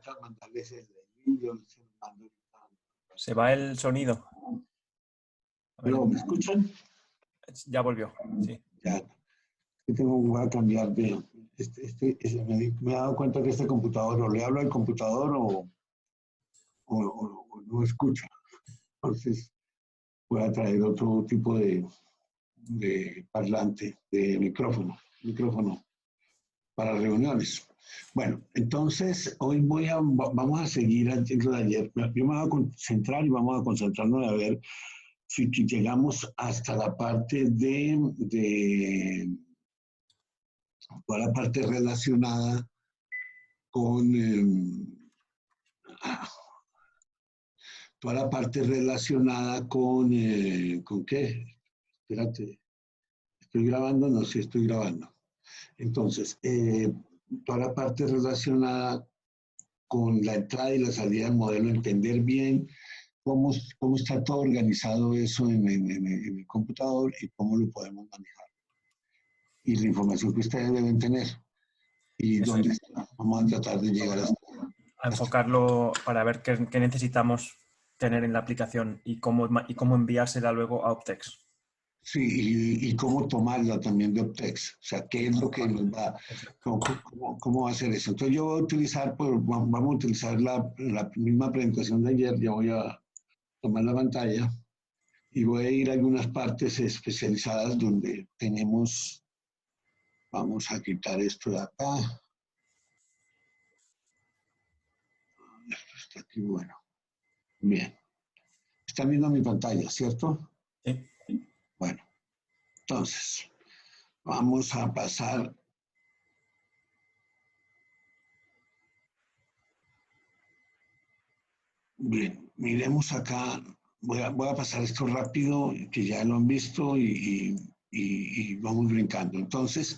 acá mandarles el vídeo, se lo mando ahorita. Se va el sonido. A ver, ¿Pero me escuchan? ya volvió, sí. Ya. Voy a cambiar de... me he dado cuenta que este computador, o le hablo al computador o no escucha. Entonces, voy a traer otro tipo de parlante, de micrófono para reuniones. Bueno, entonces hoy vamos a seguir al ciclo de ayer. Yo me voy a concentrar y vamos a concentrarnos a ver si llegamos hasta la parte de toda la parte relacionada con toda la parte relacionada ¿con qué? Espérate, ¿estoy grabando? No, sí estoy grabando. Entonces, toda la parte relacionada con la entrada y la salida del modelo, entender bien cómo está todo organizado eso en el computador y cómo lo podemos manejar. Y la información que ustedes deben tener. Y Eso dónde es. está. Vamos a tratar de llegar A enfocarlo para ver qué necesitamos tener en la aplicación y cómo enviársela luego a Optex. Sí, y cómo tomarla también de Optex. O sea, qué es lo que nos va, cómo va a hacer eso. Entonces yo voy a utilizar, pues, vamos a utilizar la misma presentación de ayer. Ya voy a tomar la pantalla y voy a ir a algunas partes especializadas donde tenemos, vamos a quitar esto de acá. Esto está aquí, bueno. Bien. Está viendo mi pantalla, ¿cierto? Sí. Bueno, entonces, vamos a pasar. Bien, miremos acá. Voy a pasar esto rápido, que ya lo han visto y vamos brincando. Entonces,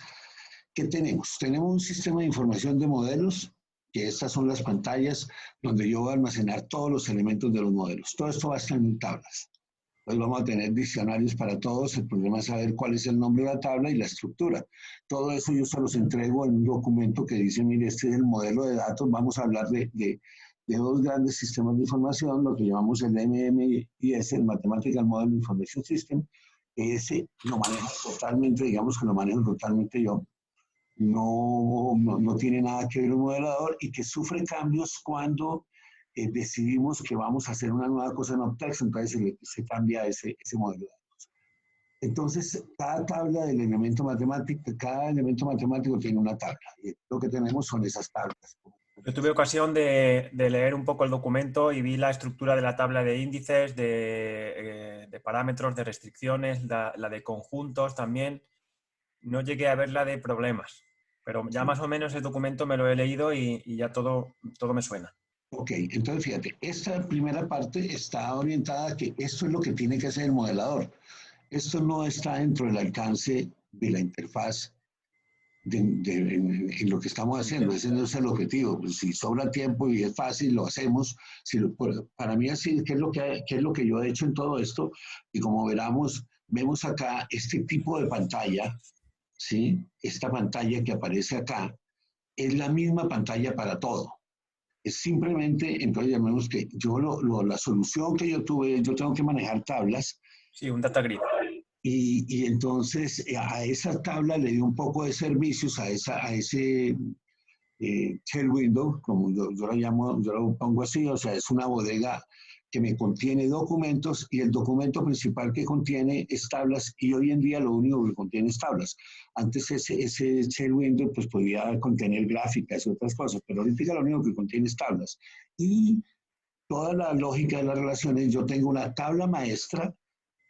¿qué tenemos? Tenemos un sistema de información de modelos, que estas son las pantallas donde yo voy a almacenar todos los elementos de los modelos. Todo esto va a estar en tablas. Entonces vamos a tener diccionarios para todos. El problema es saber cuál es el nombre de la tabla y la estructura. Todo eso yo se los entrego en un documento que dice, mire, este es el modelo de datos. Vamos a hablar de dos grandes sistemas de información, lo que llamamos el MMIS, el Mathematical Model Information System. Ese lo manejo totalmente, digamos que lo manejo totalmente yo. No tiene nada que ver un modelador y que sufre cambios cuando decidimos que vamos a hacer una nueva cosa en Optex, entonces se cambia ese modelo de datos. Entonces, cada tabla del elemento matemático, cada elemento matemático tiene una tabla. Y lo que tenemos son esas tablas. Yo tuve ocasión de leer un poco el documento y vi la estructura de la tabla de índices, de parámetros, de restricciones, la de conjuntos también. No llegué a ver la de problemas, pero ya más o menos el documento me lo he leído y ya todo me suena. Ok, entonces fíjate, esta primera parte está orientada a que esto es lo que tiene que hacer el modelador. Esto no está dentro del alcance de la interfaz en lo que estamos haciendo. Ese no es el objetivo. Pues si sobra tiempo y es fácil, lo hacemos. Para mí así, ¿qué es lo que yo he hecho en todo esto? Y como vemos acá este tipo de pantalla, ¿sí? Esta pantalla que aparece acá es la misma pantalla para todo. Es simplemente, entonces llamemos que la solución que yo tuve, yo tengo que manejar tablas. Sí, un data grid. Y entonces a esa tabla le di un poco de servicios a ese shell window, como yo lo llamo, yo lo pongo así, o sea, es una bodega que me contiene documentos y el documento principal que contiene es tablas y hoy en día lo único que contiene es tablas. Antes ese shell window pues podía contener gráficas y otras cosas, pero ahorita lo único que contiene es tablas. Y toda la lógica de las relaciones, yo tengo una tabla maestra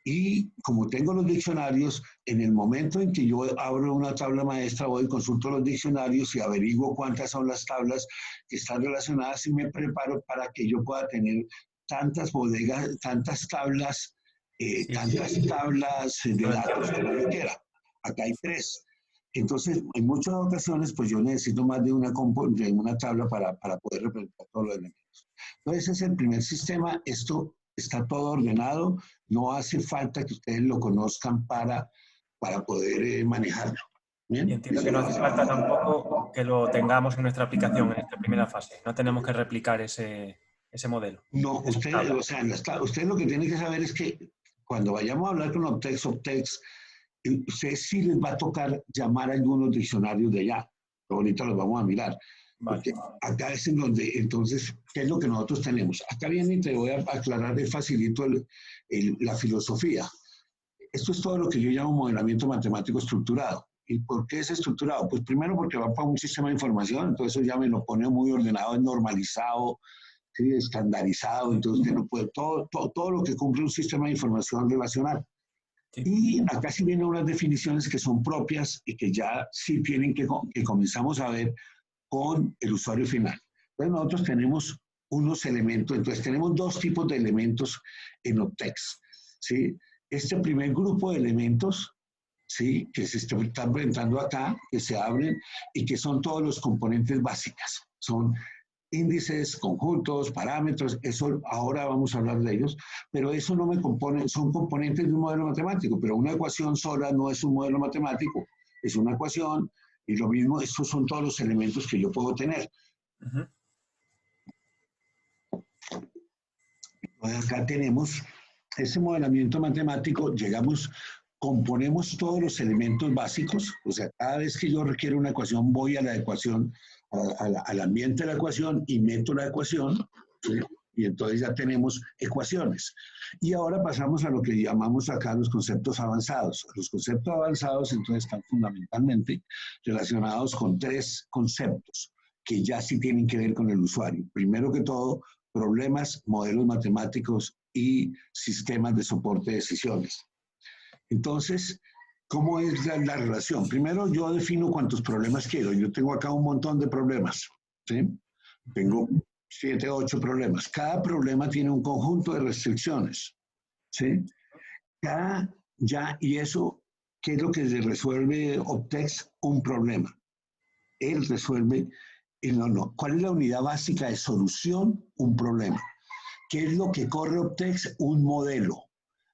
y como tengo los diccionarios, en el momento en que yo abro una tabla maestra, voy y consulto los diccionarios y averiguo cuántas son las tablas que están relacionadas y me preparo para que yo pueda tener tantas bodegas, tantas tablas de datos como yo quiera. Acá hay 3. Entonces, en muchas ocasiones, pues yo necesito más de una tabla para poder representar todos los elementos. Entonces, ese es el primer sistema. Esto está todo ordenado. No hace falta que ustedes lo conozcan para poder manejarlo. Y Bien. entiendo que no hace falta tampoco que lo tengamos en nuestra aplicación en esta primera fase. No tenemos que replicar ese modelo. No, Esa usted, tabla. o sea, usted lo que tiene que saber es que cuando vayamos a hablar con Optex, usted sí les va a tocar llamar a algunos diccionarios de allá. Ahorita los vamos a mirar. Vale. Porque acá es en donde, entonces, ¿qué es lo que nosotros tenemos? Acá viene y te voy a aclarar de facilito la filosofía. Esto es todo lo que yo llamo modelamiento matemático estructurado. ¿Y por qué es estructurado? Pues primero porque va para un sistema de información, entonces eso ya me lo pone muy ordenado, normalizado, ¿sí? Estandarizado, entonces usted no puede, todo lo que cumple un sistema de información relacional. Sí. Y acá sí vienen unas definiciones que son propias y que ya sí tienen que comenzamos a ver con el usuario final. Entonces nosotros tenemos unos elementos, entonces tenemos dos tipos de elementos en Optex, ¿sí? Este primer grupo de elementos, ¿sí? Que se están presentando acá, que se abren y que son todos los componentes básicas. Son índices, conjuntos, parámetros, eso ahora vamos a hablar de ellos, pero eso no me compone, son componentes de un modelo matemático, pero una ecuación sola no es un modelo matemático, es una ecuación y lo mismo, estos son todos los elementos que yo puedo tener. Uh-huh. Acá tenemos ese modelamiento matemático, llegamos, componemos todos los elementos básicos, o sea, cada vez que yo requiero una ecuación, voy a la ecuación, al ambiente de la ecuación y meto la ecuación, ¿sí? Y entonces ya tenemos ecuaciones. Y ahora pasamos a lo que llamamos acá los conceptos avanzados. Los conceptos avanzados entonces están fundamentalmente relacionados con tres conceptos que ya sí tienen que ver con el usuario. Primero que todo, problemas, modelos matemáticos y sistemas de soporte de decisiones. Entonces, ¿cómo es la relación? Primero, yo defino cuántos problemas quiero. Yo tengo acá un montón de problemas, ¿sí? Tengo 7, 8 problemas. Cada problema tiene un conjunto de restricciones, ¿sí? Y eso, ¿qué es lo que se resuelve Optex? Un problema. Él resuelve, ¿cuál es la unidad básica de solución? Un problema. ¿Qué es lo que corre Optex? Un modelo.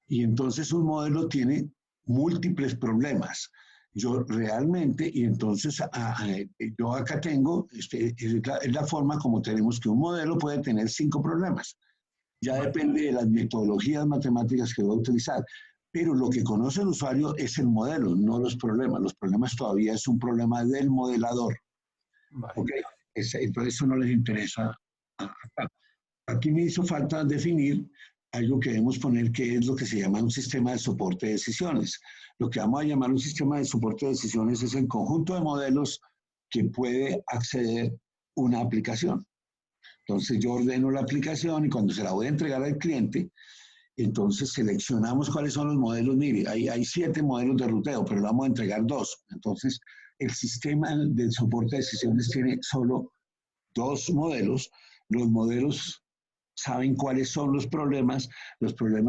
Y entonces un modelo tiene múltiples problemas. Yo realmente, y entonces yo acá tengo, es la forma como tenemos que un modelo puede tener 5 problemas. Ya depende de las metodologías matemáticas que voy a utilizar. Pero lo que conoce el usuario es el modelo, no los problemas. Los problemas todavía es un problema del modelador. Vale. ¿Okay? Entonces eso no les interesa. Aquí me hizo falta definir algo que debemos poner que es lo que se llama un sistema de soporte de decisiones. Lo que vamos a llamar un sistema de soporte de decisiones es el conjunto de modelos que puede acceder una aplicación. Entonces yo ordeno la aplicación y cuando se la voy a entregar al cliente, entonces seleccionamos cuáles son los modelos. Mire, hay 7 modelos de ruteo, pero le vamos a entregar 2. Entonces el sistema de soporte de decisiones tiene solo 2 modelos. Los modelos saben cuáles son los problemas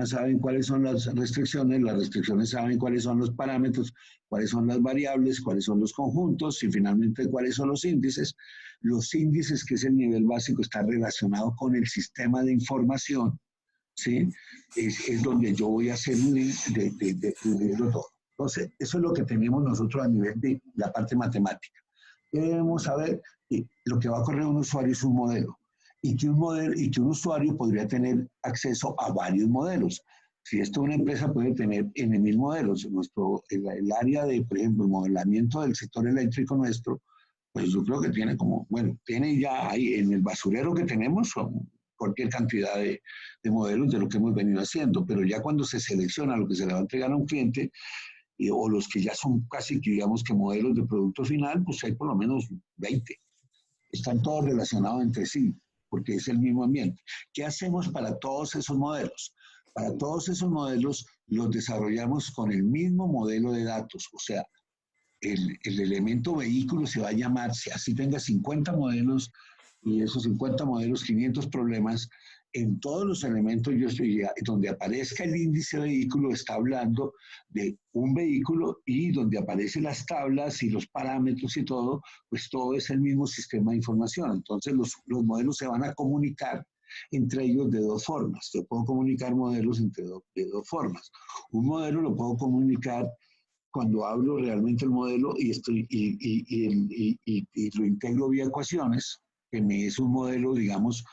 saben cuáles son las restricciones saben cuáles son los parámetros, cuáles son las variables, cuáles son los conjuntos y finalmente cuáles son los índices. Los índices, que es el nivel básico, está relacionado con el sistema de información, ¿sí? Es donde yo voy a hacer un link de todo. Entonces, eso es lo que tenemos nosotros a nivel de la parte matemática. Debemos saber que lo que va a correr un usuario es un modelo y que un usuario podría tener acceso a varios modelos. Si esto una empresa puede tener en mil modelos, el área de, por ejemplo, el modelamiento del sector eléctrico nuestro, pues yo creo que tiene como, bueno, tiene ya ahí en el basurero que tenemos cualquier cantidad de modelos de lo que hemos venido haciendo, pero ya cuando se selecciona lo que se le va a entregar a un cliente, o los que ya son casi, digamos que modelos de producto final, pues hay por lo menos 20. Están todos relacionados entre sí, porque es el mismo ambiente. ¿Qué hacemos para todos esos modelos? Para todos esos modelos los desarrollamos con el mismo modelo de datos, o sea, el elemento vehículo se va a llamar, si así tenga 50 modelos y esos 50 modelos, 500 problemas, en todos los elementos yo estoy, donde aparezca el índice vehículo está hablando de un vehículo y donde aparecen las tablas y los parámetros y todo, pues todo es el mismo sistema de información. Entonces los modelos se van a comunicar entre ellos de 2 formas. Yo puedo comunicar modelos de 2 formas. Un modelo lo puedo comunicar cuando abro realmente el modelo y lo integro vía ecuaciones, que es un modelo, digamos,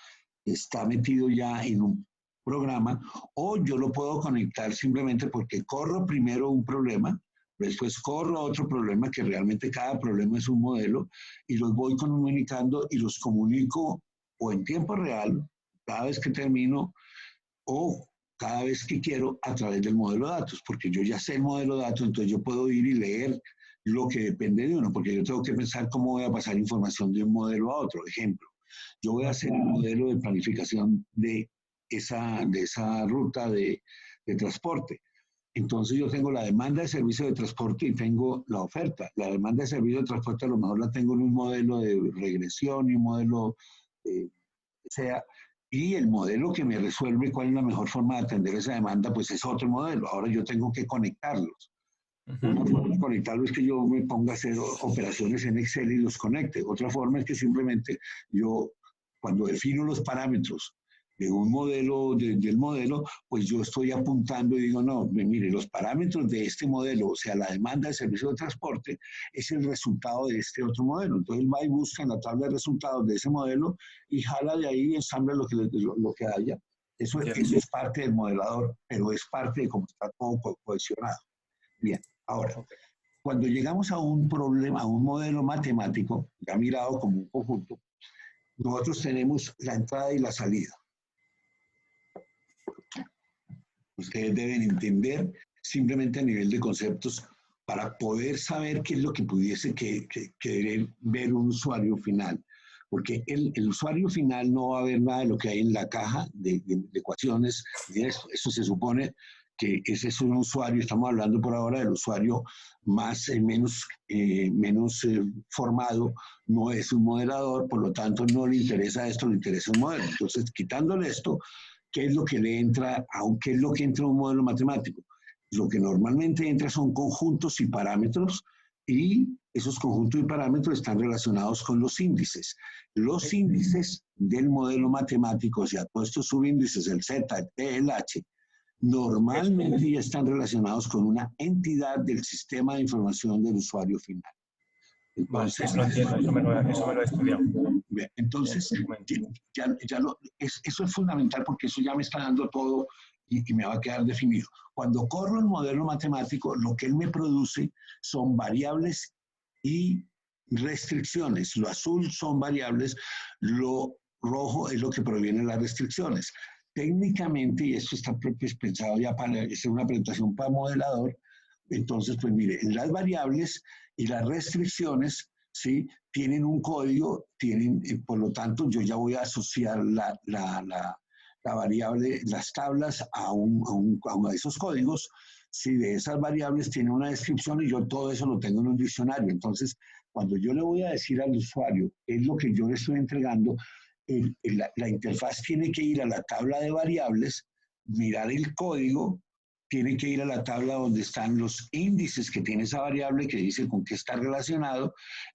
está metido ya en un programa, o yo lo puedo conectar simplemente porque corro primero un problema, después corro otro problema, que realmente cada problema es un modelo, y los voy comunicando y los comunico o en tiempo real, cada vez que termino, o cada vez que quiero a través del modelo de datos, porque yo ya sé el modelo de datos, entonces yo puedo ir y leer lo que depende de uno, porque yo tengo que pensar cómo voy a pasar información de un modelo a otro. Ejemplo, yo voy a hacer un modelo de planificación de esa ruta de transporte. Entonces yo tengo la demanda de servicio de transporte y tengo la oferta. La demanda de servicio de transporte a lo mejor la tengo en un modelo de regresión y un modelo, sea, y el modelo que me resuelve cuál es la mejor forma de atender esa demanda, pues es otro modelo. Ahora yo tengo que conectarlos. Una forma de conectarlos es que yo me ponga a hacer operaciones en Excel y los conecte. Otra forma es que simplemente yo, cuando defino los parámetros de un modelo, del modelo, pues yo estoy apuntando y digo, no, mire, los parámetros de este modelo, o sea, la demanda de servicio de transporte, es el resultado de este otro modelo. Entonces él va y busca en la tabla de resultados de ese modelo y jala de ahí y ensambla lo que haya. Eso es parte del modelador, pero es parte de cómo está todo cohesionado. Bien, ahora, cuando llegamos a un problema, a un modelo matemático, ya mirado como un conjunto, nosotros tenemos la entrada y la salida. Ustedes deben entender simplemente a nivel de conceptos para poder saber qué es lo que pudiese querer ver un usuario final. Porque el usuario final no va a ver nada de lo que hay en la caja de ecuaciones. Eso se supone que ese es un usuario, estamos hablando por ahora del usuario menos formado, no es un modelador, por lo tanto no le interesa esto, le interesa un modelo. Entonces, quitándole esto, ¿qué es lo que le entra, aunque es lo que entra a un modelo matemático? Lo que normalmente entra son conjuntos y parámetros, y esos conjuntos y parámetros están relacionados con los índices. Los índices del modelo matemático, o sea, todos estos subíndices, el Z, el T, el H, normalmente ya están relacionados con una entidad del sistema de información del usuario final. Entonces, vale, eso lo entiendo, eso me lo he estudiado. Entonces, eso es fundamental porque eso ya me está dando todo y me va a quedar definido. Cuando corro el modelo matemático, lo que él me produce son variables y restricciones. Lo azul son variables, lo rojo es lo que proviene de las restricciones. Técnicamente, y esto está pensado ya para hacer una presentación para modelador, entonces, pues mire, las variables y las restricciones, ¿sí?, tienen un código, por lo tanto, yo ya voy a asociar la variable, las tablas a esos códigos. Si de esas variables tiene una descripción y yo todo eso lo tengo en un diccionario. Entonces, cuando yo le voy a decir al usuario es lo que yo le estoy entregando, la interfaz tiene que ir a la tabla de variables, mirar el código, tiene que ir a la tabla donde están los índices que tiene esa variable, que dice con qué está relacionado,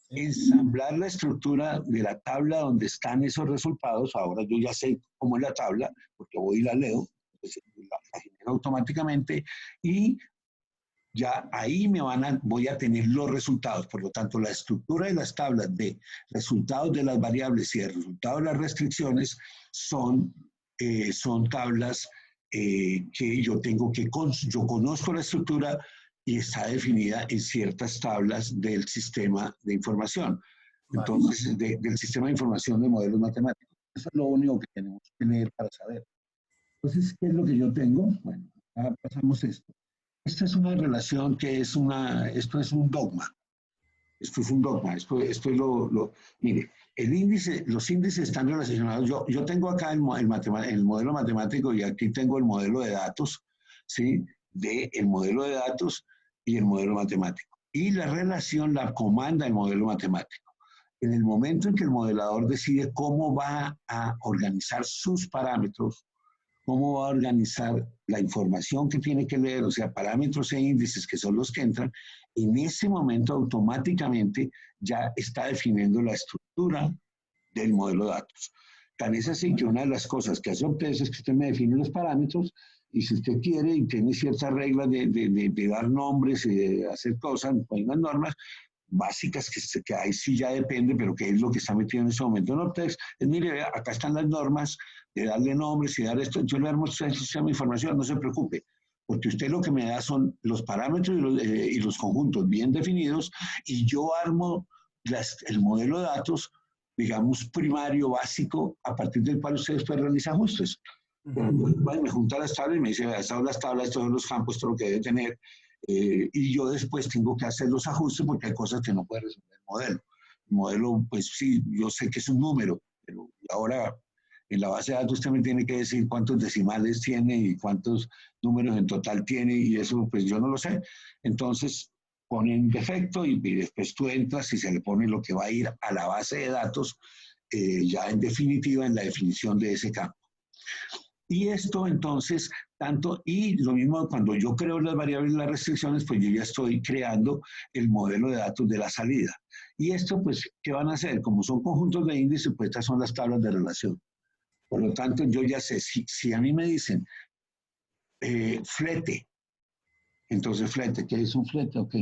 ensamblar la estructura de la tabla donde están esos resultados. Ahora yo ya sé cómo es la tabla, porque voy y la leo, entonces la genero automáticamente, y ya ahí voy a tener los resultados. Por lo tanto, la estructura de las tablas de resultados de las variables y de resultados de las restricciones son tablas que yo yo conozco la estructura y está definida en ciertas tablas del sistema de información. Entonces, del sistema de información de modelos matemáticos. Eso es lo único que tenemos que tener para saber. Entonces, ¿qué es lo que yo tengo? Bueno, ahora pasamos esto. Esta es una relación que esto es un dogma. Esto es un dogma. Esto es mire, los índices están relacionados. Yo tengo acá el modelo matemático y aquí tengo el modelo de datos, ¿sí? El modelo de datos y el modelo matemático. Y la relación la comanda el modelo matemático. En el momento en que el modelador decide cómo va a organizar sus parámetros, cómo va a organizar la información que tiene que leer, o sea, parámetros e índices que son los que entran, en ese momento automáticamente ya está definiendo la estructura del modelo de datos. Tan es así que una de las cosas que hace Optes es que usted me define los parámetros y si usted quiere y tiene ciertas reglas de dar nombres y de hacer cosas, hay unas normas básicas que ahí sí ya depende, pero que es lo que está metido en ese momento en Optex. Mire, vea, acá están las normas de darle nombres y dar esto. Yo le armo esa información, no se preocupe, porque usted lo que me da son los parámetros y los conjuntos bien definidos, y yo armo el modelo de datos, digamos, primario, básico, a partir del cual ustedes pueden realizar ajustes. Me junta las tablas y me dice, estas son las tablas, estos son los campos, todo lo que debe tener. Y yo después tengo que hacer los ajustes porque hay cosas que no puede resolver el modelo. El modelo, pues sí, yo sé que es un número, pero ahora en la base de datos usted me tiene que decir cuántos decimales tiene y cuántos números en total tiene, y eso pues yo no lo sé. Entonces ponen defecto y después tú entras y se le pone lo que va a ir a la base de datos ya en definitiva en la definición de ese campo. Y esto entonces, y lo mismo cuando yo creo las variables y las restricciones, pues yo ya estoy creando el modelo de datos de la salida. Y esto, pues, ¿qué van a hacer? Como son conjuntos de índices, pues estas son las tablas de relación. Por lo tanto, yo ya sé, si a mí me dicen flete, entonces flete, ¿qué es un flete? Ok,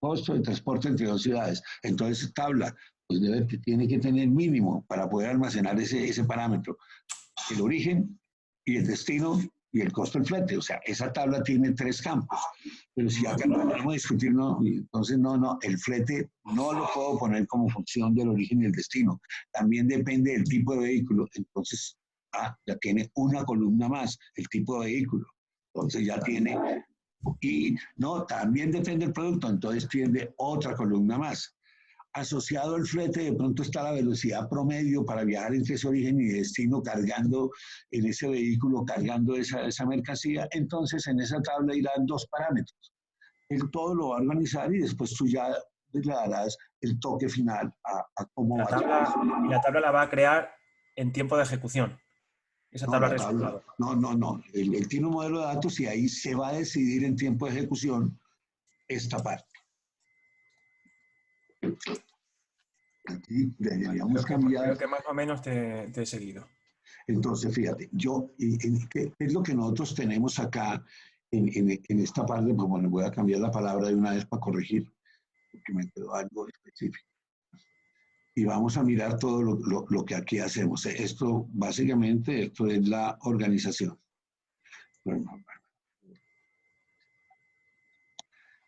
costo de transporte entre dos ciudades. Entonces, tabla, pues tiene que tener mínimo para poder almacenar ese parámetro. El origen y el destino y el costo del flete. O sea, esa tabla tiene 3 campos. Pero si acá no podemos discutir, no, entonces no, el flete no lo puedo poner como función del origen y el destino. También depende del tipo de vehículo. Entonces, ya tiene una columna más, el tipo de vehículo. Entonces ya tiene, y no, también depende del producto, entonces tiene otra columna más. Asociado al flete, de pronto está la velocidad promedio para viajar entre ese origen y destino, cargando en ese vehículo, cargando esa mercancía. Entonces, en esa tabla irán 2 parámetros. Él todo lo va a organizar y después tú ya le darás el toque final a cómo va a ser. Y la tabla la va a crear en tiempo de ejecución. Esa tabla resultado. No. Él tiene un modelo de datos y ahí se va a decidir en tiempo de ejecución esta parte. Aquí deberíamos cambiar. Creo que más o menos te he seguido. Entonces, fíjate, ¿qué es lo que nosotros tenemos acá en esta parte? Pues bueno, voy a cambiar la palabra de una vez para corregir, porque me quedó algo específico. Y vamos a mirar todo lo que aquí hacemos. Esto, básicamente, esto es la organización.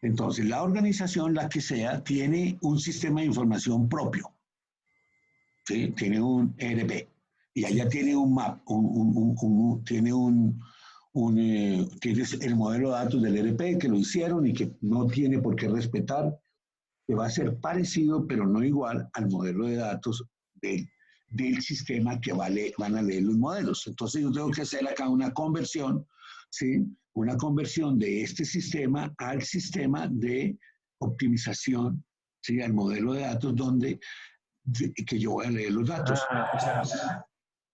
Entonces, la organización, la que sea, tiene un sistema de información propio. ¿Sí? Tiene un ERP. Y allá tiene un map, tienes el modelo de datos del ERP que lo hicieron y que no tiene por qué respetar, que va a ser parecido, pero no igual al modelo de datos del sistema que van a leer los modelos. Entonces yo tengo que hacer acá una conversión, ¿sí? Una conversión de este sistema al sistema de optimización, ¿sí? Al modelo de datos que yo voy a leer los datos.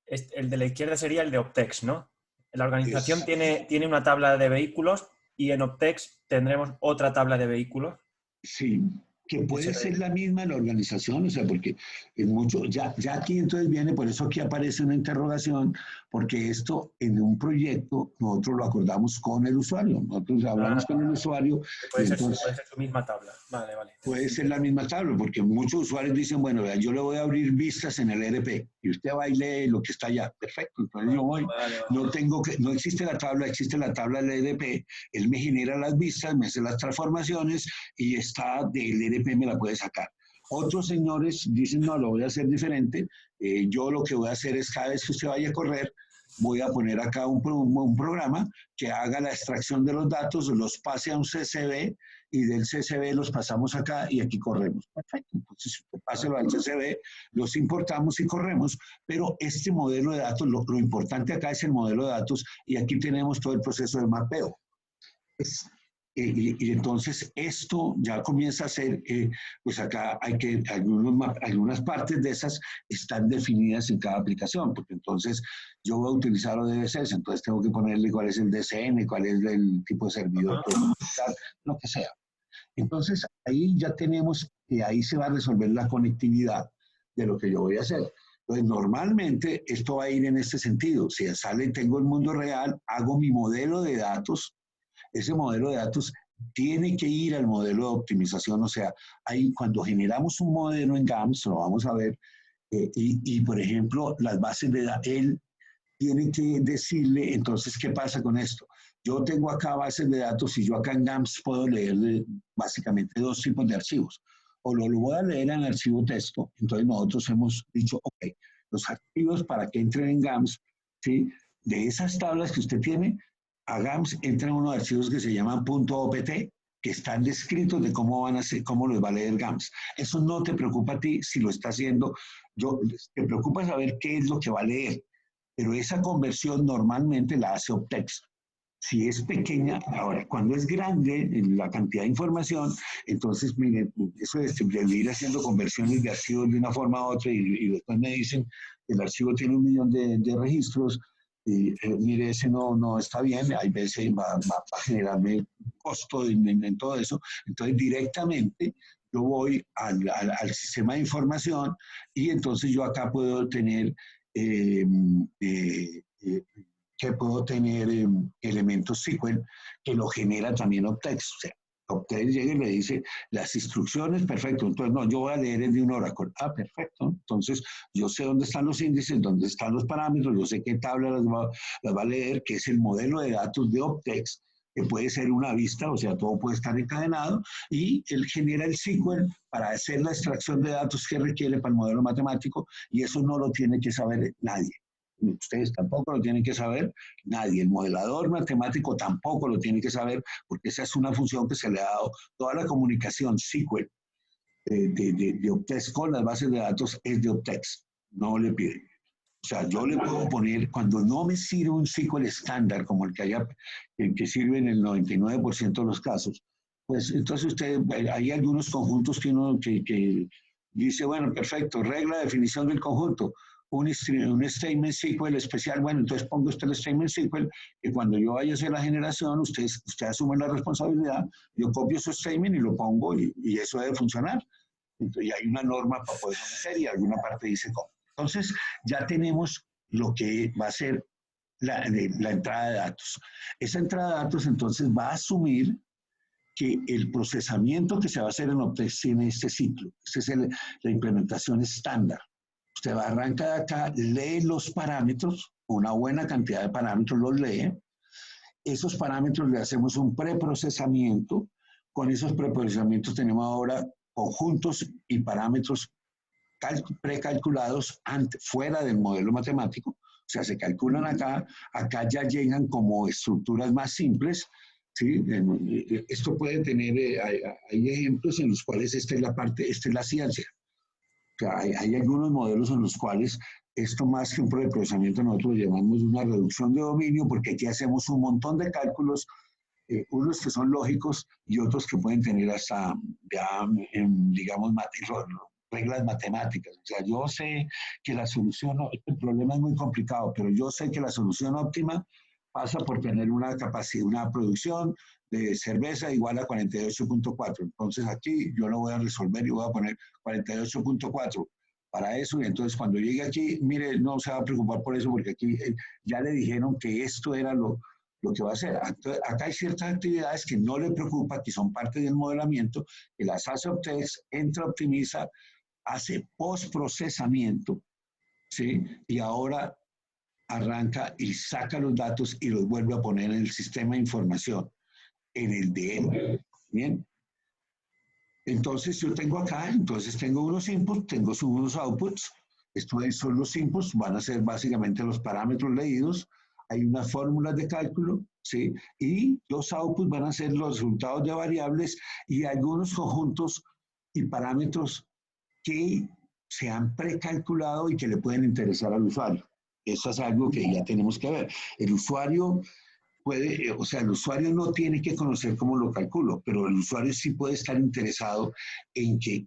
El de la izquierda sería el de Optex, ¿no? La organización tiene una tabla de vehículos y en Optex tendremos otra tabla de vehículos. Sí, que puede ser la misma en la organización, o sea, porque en mucho, ya aquí entonces viene, por eso aquí aparece una interrogación, porque esto en un proyecto nosotros lo acordamos con el usuario, nosotros hablamos con el usuario. Puede ser su misma tabla, vale. Puede ser la misma tabla, porque muchos usuarios dicen, bueno, yo le voy a abrir vistas en el ERP, y usted va y lee lo que está allá, perfecto, entonces yo voy, no existe la tabla, existe la tabla del ERP, él me genera las vistas, me hace las transformaciones, y está del ERP me la puede sacar. Otros señores dicen, no, lo voy a hacer diferente, yo lo que voy a hacer es cada vez que usted vaya a correr, voy a poner acá un programa que haga la extracción de los datos, los pase a un CSV, y del CSV los pasamos acá y aquí corremos. Perfecto, entonces páselo al CSV, los importamos y corremos, pero este modelo de datos, lo importante acá es el modelo de datos, y aquí tenemos todo el proceso de mapeo. Y entonces esto ya comienza a ser, pues acá hay que, algunas partes de esas están definidas en cada aplicación, porque entonces yo voy a utilizar ODBCs, entonces tengo que ponerle cuál es el DCN, cuál es el tipo de servidor, lo que sea. Entonces ahí ya tenemos que ahí se va a resolver la conectividad de lo que yo voy a hacer. Entonces, normalmente esto va a ir en este sentido. Si sale, tengo el mundo real, hago mi modelo de datos. Ese modelo de datos tiene que ir al modelo de optimización. O sea, ahí cuando generamos un modelo en GAMS, lo vamos a ver, por ejemplo, las bases de datos, él tiene que decirle, entonces, ¿qué pasa con esto? Yo tengo acá bases de datos y yo acá en GAMS puedo leer básicamente dos tipos de archivos. O lo voy a leer en archivo texto. Entonces nosotros hemos dicho, ok, los archivos para que entren en GAMS, ¿sí? De esas tablas que usted tiene, a GAMS entran unos archivos que se llaman .opt, que están descritos de cómo van a ser, cómo los va a leer GAMS. Eso no te preocupa a ti si lo está haciendo. Te preocupa saber qué es lo que va a leer, pero esa conversión normalmente la hace Optex. Si es pequeña, ahora, cuando es grande la cantidad de información, entonces, miren, eso de ir haciendo conversiones de archivos de una forma a otra y después me dicen que el archivo tiene 1 millón de registros, y mire, ese no está bien, hay veces va a generarme costo en todo eso. Entonces, directamente yo voy al sistema de información y entonces yo acá puedo tener eh, eh, eh, que puedo tener elementos SQL que lo genera también Optex. O sea, Optex llega y le dice las instrucciones, perfecto. Entonces, no, yo voy a leer el de un Oracle. Ah, perfecto. Entonces, yo sé dónde están los índices, dónde están los parámetros, yo sé qué tabla las va a leer, que es el modelo de datos de Optex, que puede ser una vista, o sea, todo puede estar encadenado, y él genera el SQL para hacer la extracción de datos que requiere para el modelo matemático, y eso no lo tiene que saber nadie. Ustedes tampoco lo tienen que saber, nadie. El modelador matemático tampoco lo tiene que saber, porque esa es una función que se le ha dado. Toda la comunicación SQL de Optex con las bases de datos es de Optex, no le piden. O sea, yo le puedo poner, cuando no me sirve un SQL estándar, como el que sirve en el 99% de los casos, pues entonces usted, hay algunos conjuntos que uno que dice, bueno, perfecto, regla de definición del conjunto, un statement SQL especial, bueno, entonces pongo usted el statement SQL, que cuando yo vaya a hacer la generación, usted asume la responsabilidad, yo copio su statement y lo pongo y eso debe funcionar. Entonces, y hay una norma para poder hacer y alguna parte dice cómo. Entonces, ya tenemos lo que va a ser la entrada de datos. Esa entrada de datos, entonces, va a asumir que el procesamiento que se va a hacer en Optex tiene este ciclo. Esta es la implementación estándar. Usted va a arrancar de acá, lee los parámetros, una buena cantidad de parámetros los lee. Esos parámetros le hacemos un preprocesamiento. Con esos preprocesamientos tenemos ahora conjuntos y parámetros precalculados fuera del modelo matemático. O sea, se calculan acá ya llegan como estructuras más simples. ¿Sí? Esto puede tener, hay ejemplos en los cuales esta es la ciencia. O sea, hay algunos modelos en los cuales esto más que un preprocesamiento nosotros lo llamamos una reducción de dominio, porque aquí hacemos un montón de cálculos, unos que son lógicos y otros que pueden tener hasta, ya, digamos, reglas matemáticas. O sea, yo sé que la solución, el problema es muy complicado, pero yo sé que la solución óptima pasa por tener una capacidad, una producción de cerveza igual a 48.4. Entonces aquí yo lo voy a resolver y voy a poner 48.4 para eso. Y entonces cuando llegue aquí, mire, no se va a preocupar por eso porque aquí ya le dijeron que esto era lo que va a hacer. Entonces, acá hay ciertas actividades que no le preocupa, que son parte del modelamiento, que las hace Optex, entra, optimiza, hace postprocesamiento, ¿sí? Y ahora arranca y saca los datos y los vuelve a poner en el sistema de información, en el de él. Bien. Entonces yo tengo acá, entonces tengo unos inputs, tengo unos outputs. Estos son los inputs, van a ser básicamente los parámetros leídos. Hay unas fórmulas de cálculo, ¿sí? Y los outputs van a ser los resultados de variables y algunos conjuntos y parámetros que se han precalculado y que le pueden interesar al usuario. Eso es algo que ya tenemos que ver. El usuario puede, o sea, el usuario no tiene que conocer cómo lo calculo, pero el usuario sí puede estar interesado en que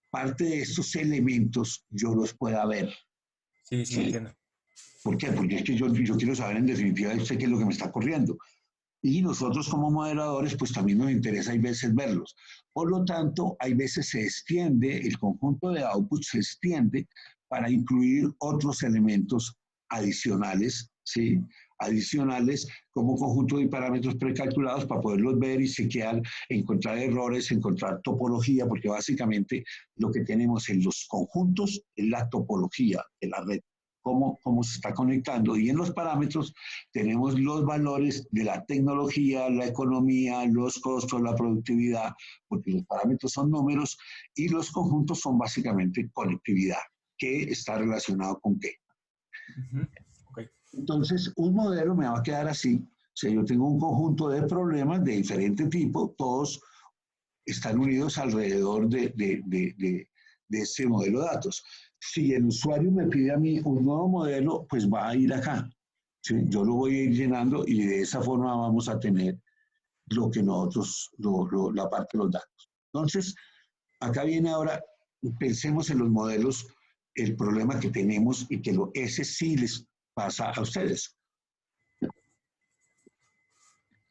parte de estos elementos yo los pueda ver. Sí, sí, ¿Sí? entiendo. ¿Por qué? Porque es que yo quiero saber en definitiva sé qué es lo que me está corriendo. Y nosotros como moderadores, pues también nos interesa hay veces verlos. Por lo tanto, hay veces se extiende, el conjunto de outputs se extiende para incluir otros elementos adicionales, ¿sí? Adicionales como conjunto de parámetros precalculados para poderlos ver y chequear, encontrar errores, encontrar topología, porque básicamente lo que tenemos en los conjuntos es la topología de la red, cómo se está conectando. Y en los parámetros tenemos los valores de la tecnología, la economía, los costos, la productividad, porque los parámetros son números y los conjuntos son básicamente conectividad, que está relacionado con qué. Okay. Entonces, un modelo me va a quedar así. O sea, yo tengo un conjunto de problemas de diferente tipo, todos están unidos alrededor de ese modelo de datos. Si el usuario me pide a mí un nuevo modelo, pues va a ir acá. ¿Sí? Yo lo voy a ir llenando y de esa forma vamos a tener lo que nosotros, la parte de los datos. Entonces, acá viene ahora, pensemos en los modelos, el problema que tenemos y que ese sí les pasa a ustedes.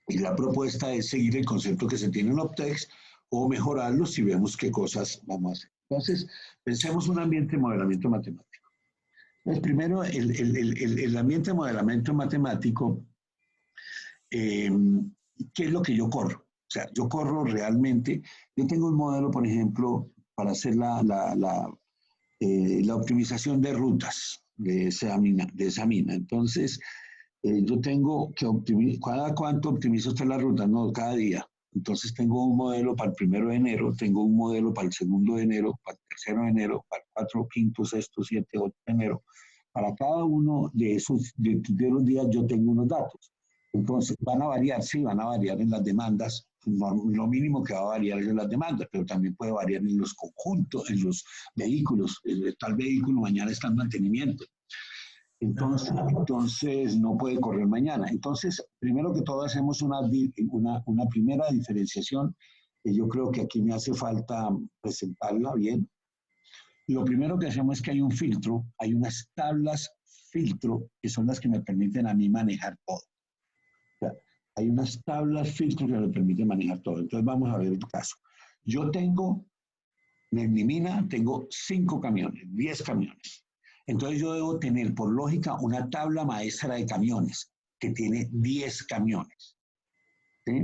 Y la propuesta es seguir el concepto que se tiene en Optex o mejorarlo si vemos qué cosas vamos a hacer. Entonces, pensemos un ambiente de modelamiento matemático. Pues primero, el ambiente de modelamiento matemático, ¿qué es lo que yo corro? O sea, yo corro realmente, yo tengo un modelo, por ejemplo, para hacer la optimización de rutas de esa mina. Entonces, yo tengo que optimizar, ¿cada cuánto optimiza usted la ruta? No, cada día. Entonces tengo un modelo para el 1 de enero, tengo un modelo para el 2 de enero, para el 3 de enero, para el 4, 5, 6, 7, 8 de enero. Para cada uno de esos de los días yo tengo unos datos. Entonces van a variar, sí, van a variar en las demandas. Lo mínimo que va a variar es en las demandas, pero también puede variar en los conjuntos, en los vehículos. Tal vehículo mañana está en mantenimiento. Entonces no puede correr mañana. Entonces, primero que todo hacemos una primera diferenciación, que yo creo que aquí me hace falta presentarla bien. Lo primero que hacemos es que hay un filtro, hay unas tablas filtro, que son las que me permiten a mí manejar todo. O sea, hay unas tablas filtro que me permiten manejar todo. Entonces vamos a ver el caso. Yo tengo, en mi mina, tengo 5 camiones, 10 camiones. Entonces yo debo tener, por lógica, una tabla maestra de camiones que tiene 10 camiones. ¿Sí?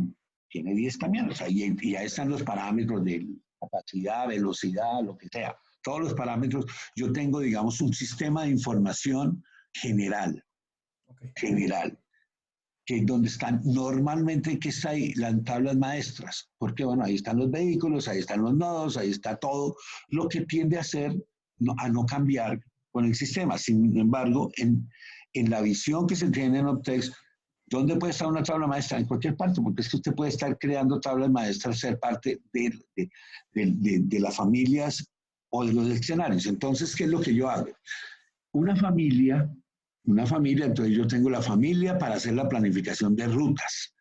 Tiene 10 camiones. Ahí ya están los parámetros de capacidad, velocidad, lo que sea. Todos los parámetros. Yo tengo, digamos, un sistema de información general. General. Que es donde están normalmente, que está ahí, las tablas maestras. Porque, bueno, ahí están los vehículos, ahí están los nodos, ahí está todo lo que tiende a hacer, a no cambiar con el sistema. Sin embargo, en la visión que se tiene en Optex, ¿dónde puede estar una tabla maestra? En cualquier parte, porque es que usted puede estar creando tablas maestras, ser parte de las familias o de los escenarios. Entonces, ¿qué es lo que yo hago? Una familia, entonces yo tengo la familia para hacer la planificación de rutas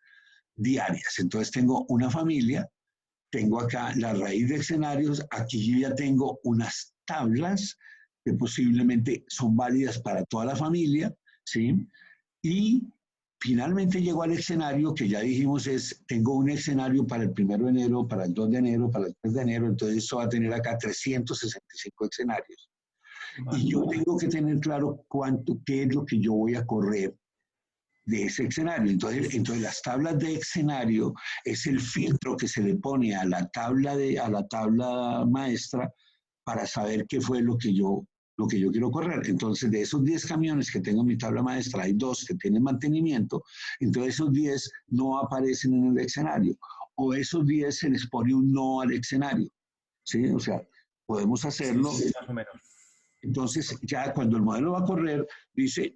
diarias. Entonces tengo una familia, tengo acá la raíz de escenarios, aquí yo ya tengo unas tablas que posiblemente son válidas para toda la familia, ¿sí? Y finalmente llego al escenario que ya dijimos tengo un escenario para el 1 de enero, para el 2 de enero, para el 3 de enero, entonces esto va a tener acá 365 escenarios. Vale. Y yo tengo que tener claro qué es lo que yo voy a correr de ese escenario. Entonces las tablas de escenario es el filtro que se le pone a la tabla maestra para saber qué fue lo que yo quiero correr. Entonces, de esos 10 camiones que tengo en mi tabla maestra, hay 2 que tienen mantenimiento, entonces esos 10 no aparecen en el escenario, o esos 10 se les pone un no al escenario, ¿sí? O sea, podemos hacerlo. Sí, más o menos. Entonces, ya cuando el modelo va a correr, dice,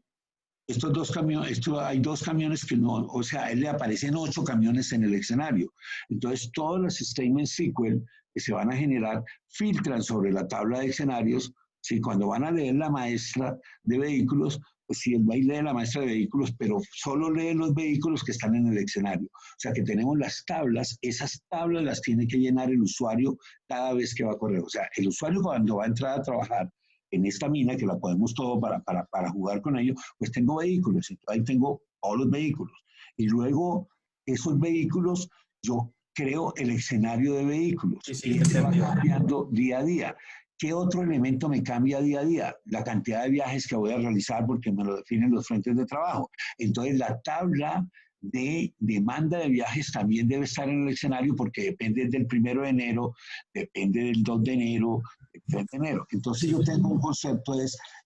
estos 2 camiones, hay 2 camiones que no, o sea, a él le aparecen 8 camiones en el escenario. Entonces, todos los statements SQL que se van a generar filtran sobre la tabla de escenarios. Si cuando van a leer la maestra de vehículos, pues si él va y lee la maestra de vehículos, pero solo lee los vehículos que están en el escenario. O sea que tenemos las tablas, esas tablas las tiene que llenar el usuario cada vez que va a correr. O sea, el usuario cuando va a entrar a trabajar en esta mina, que la podemos todo para jugar con ello, pues tengo vehículos, entonces ahí tengo todos los vehículos. Y luego esos vehículos, yo creo el escenario de vehículos. Sí, y va cambiando día a día. ¿Qué otro elemento me cambia día a día? La cantidad de viajes que voy a realizar porque me lo definen los frentes de trabajo. Entonces, la tabla de demanda de viajes también debe estar en el escenario porque depende del 1 de enero, depende del 2 de enero, del 3 de enero. Entonces, yo tengo un concepto,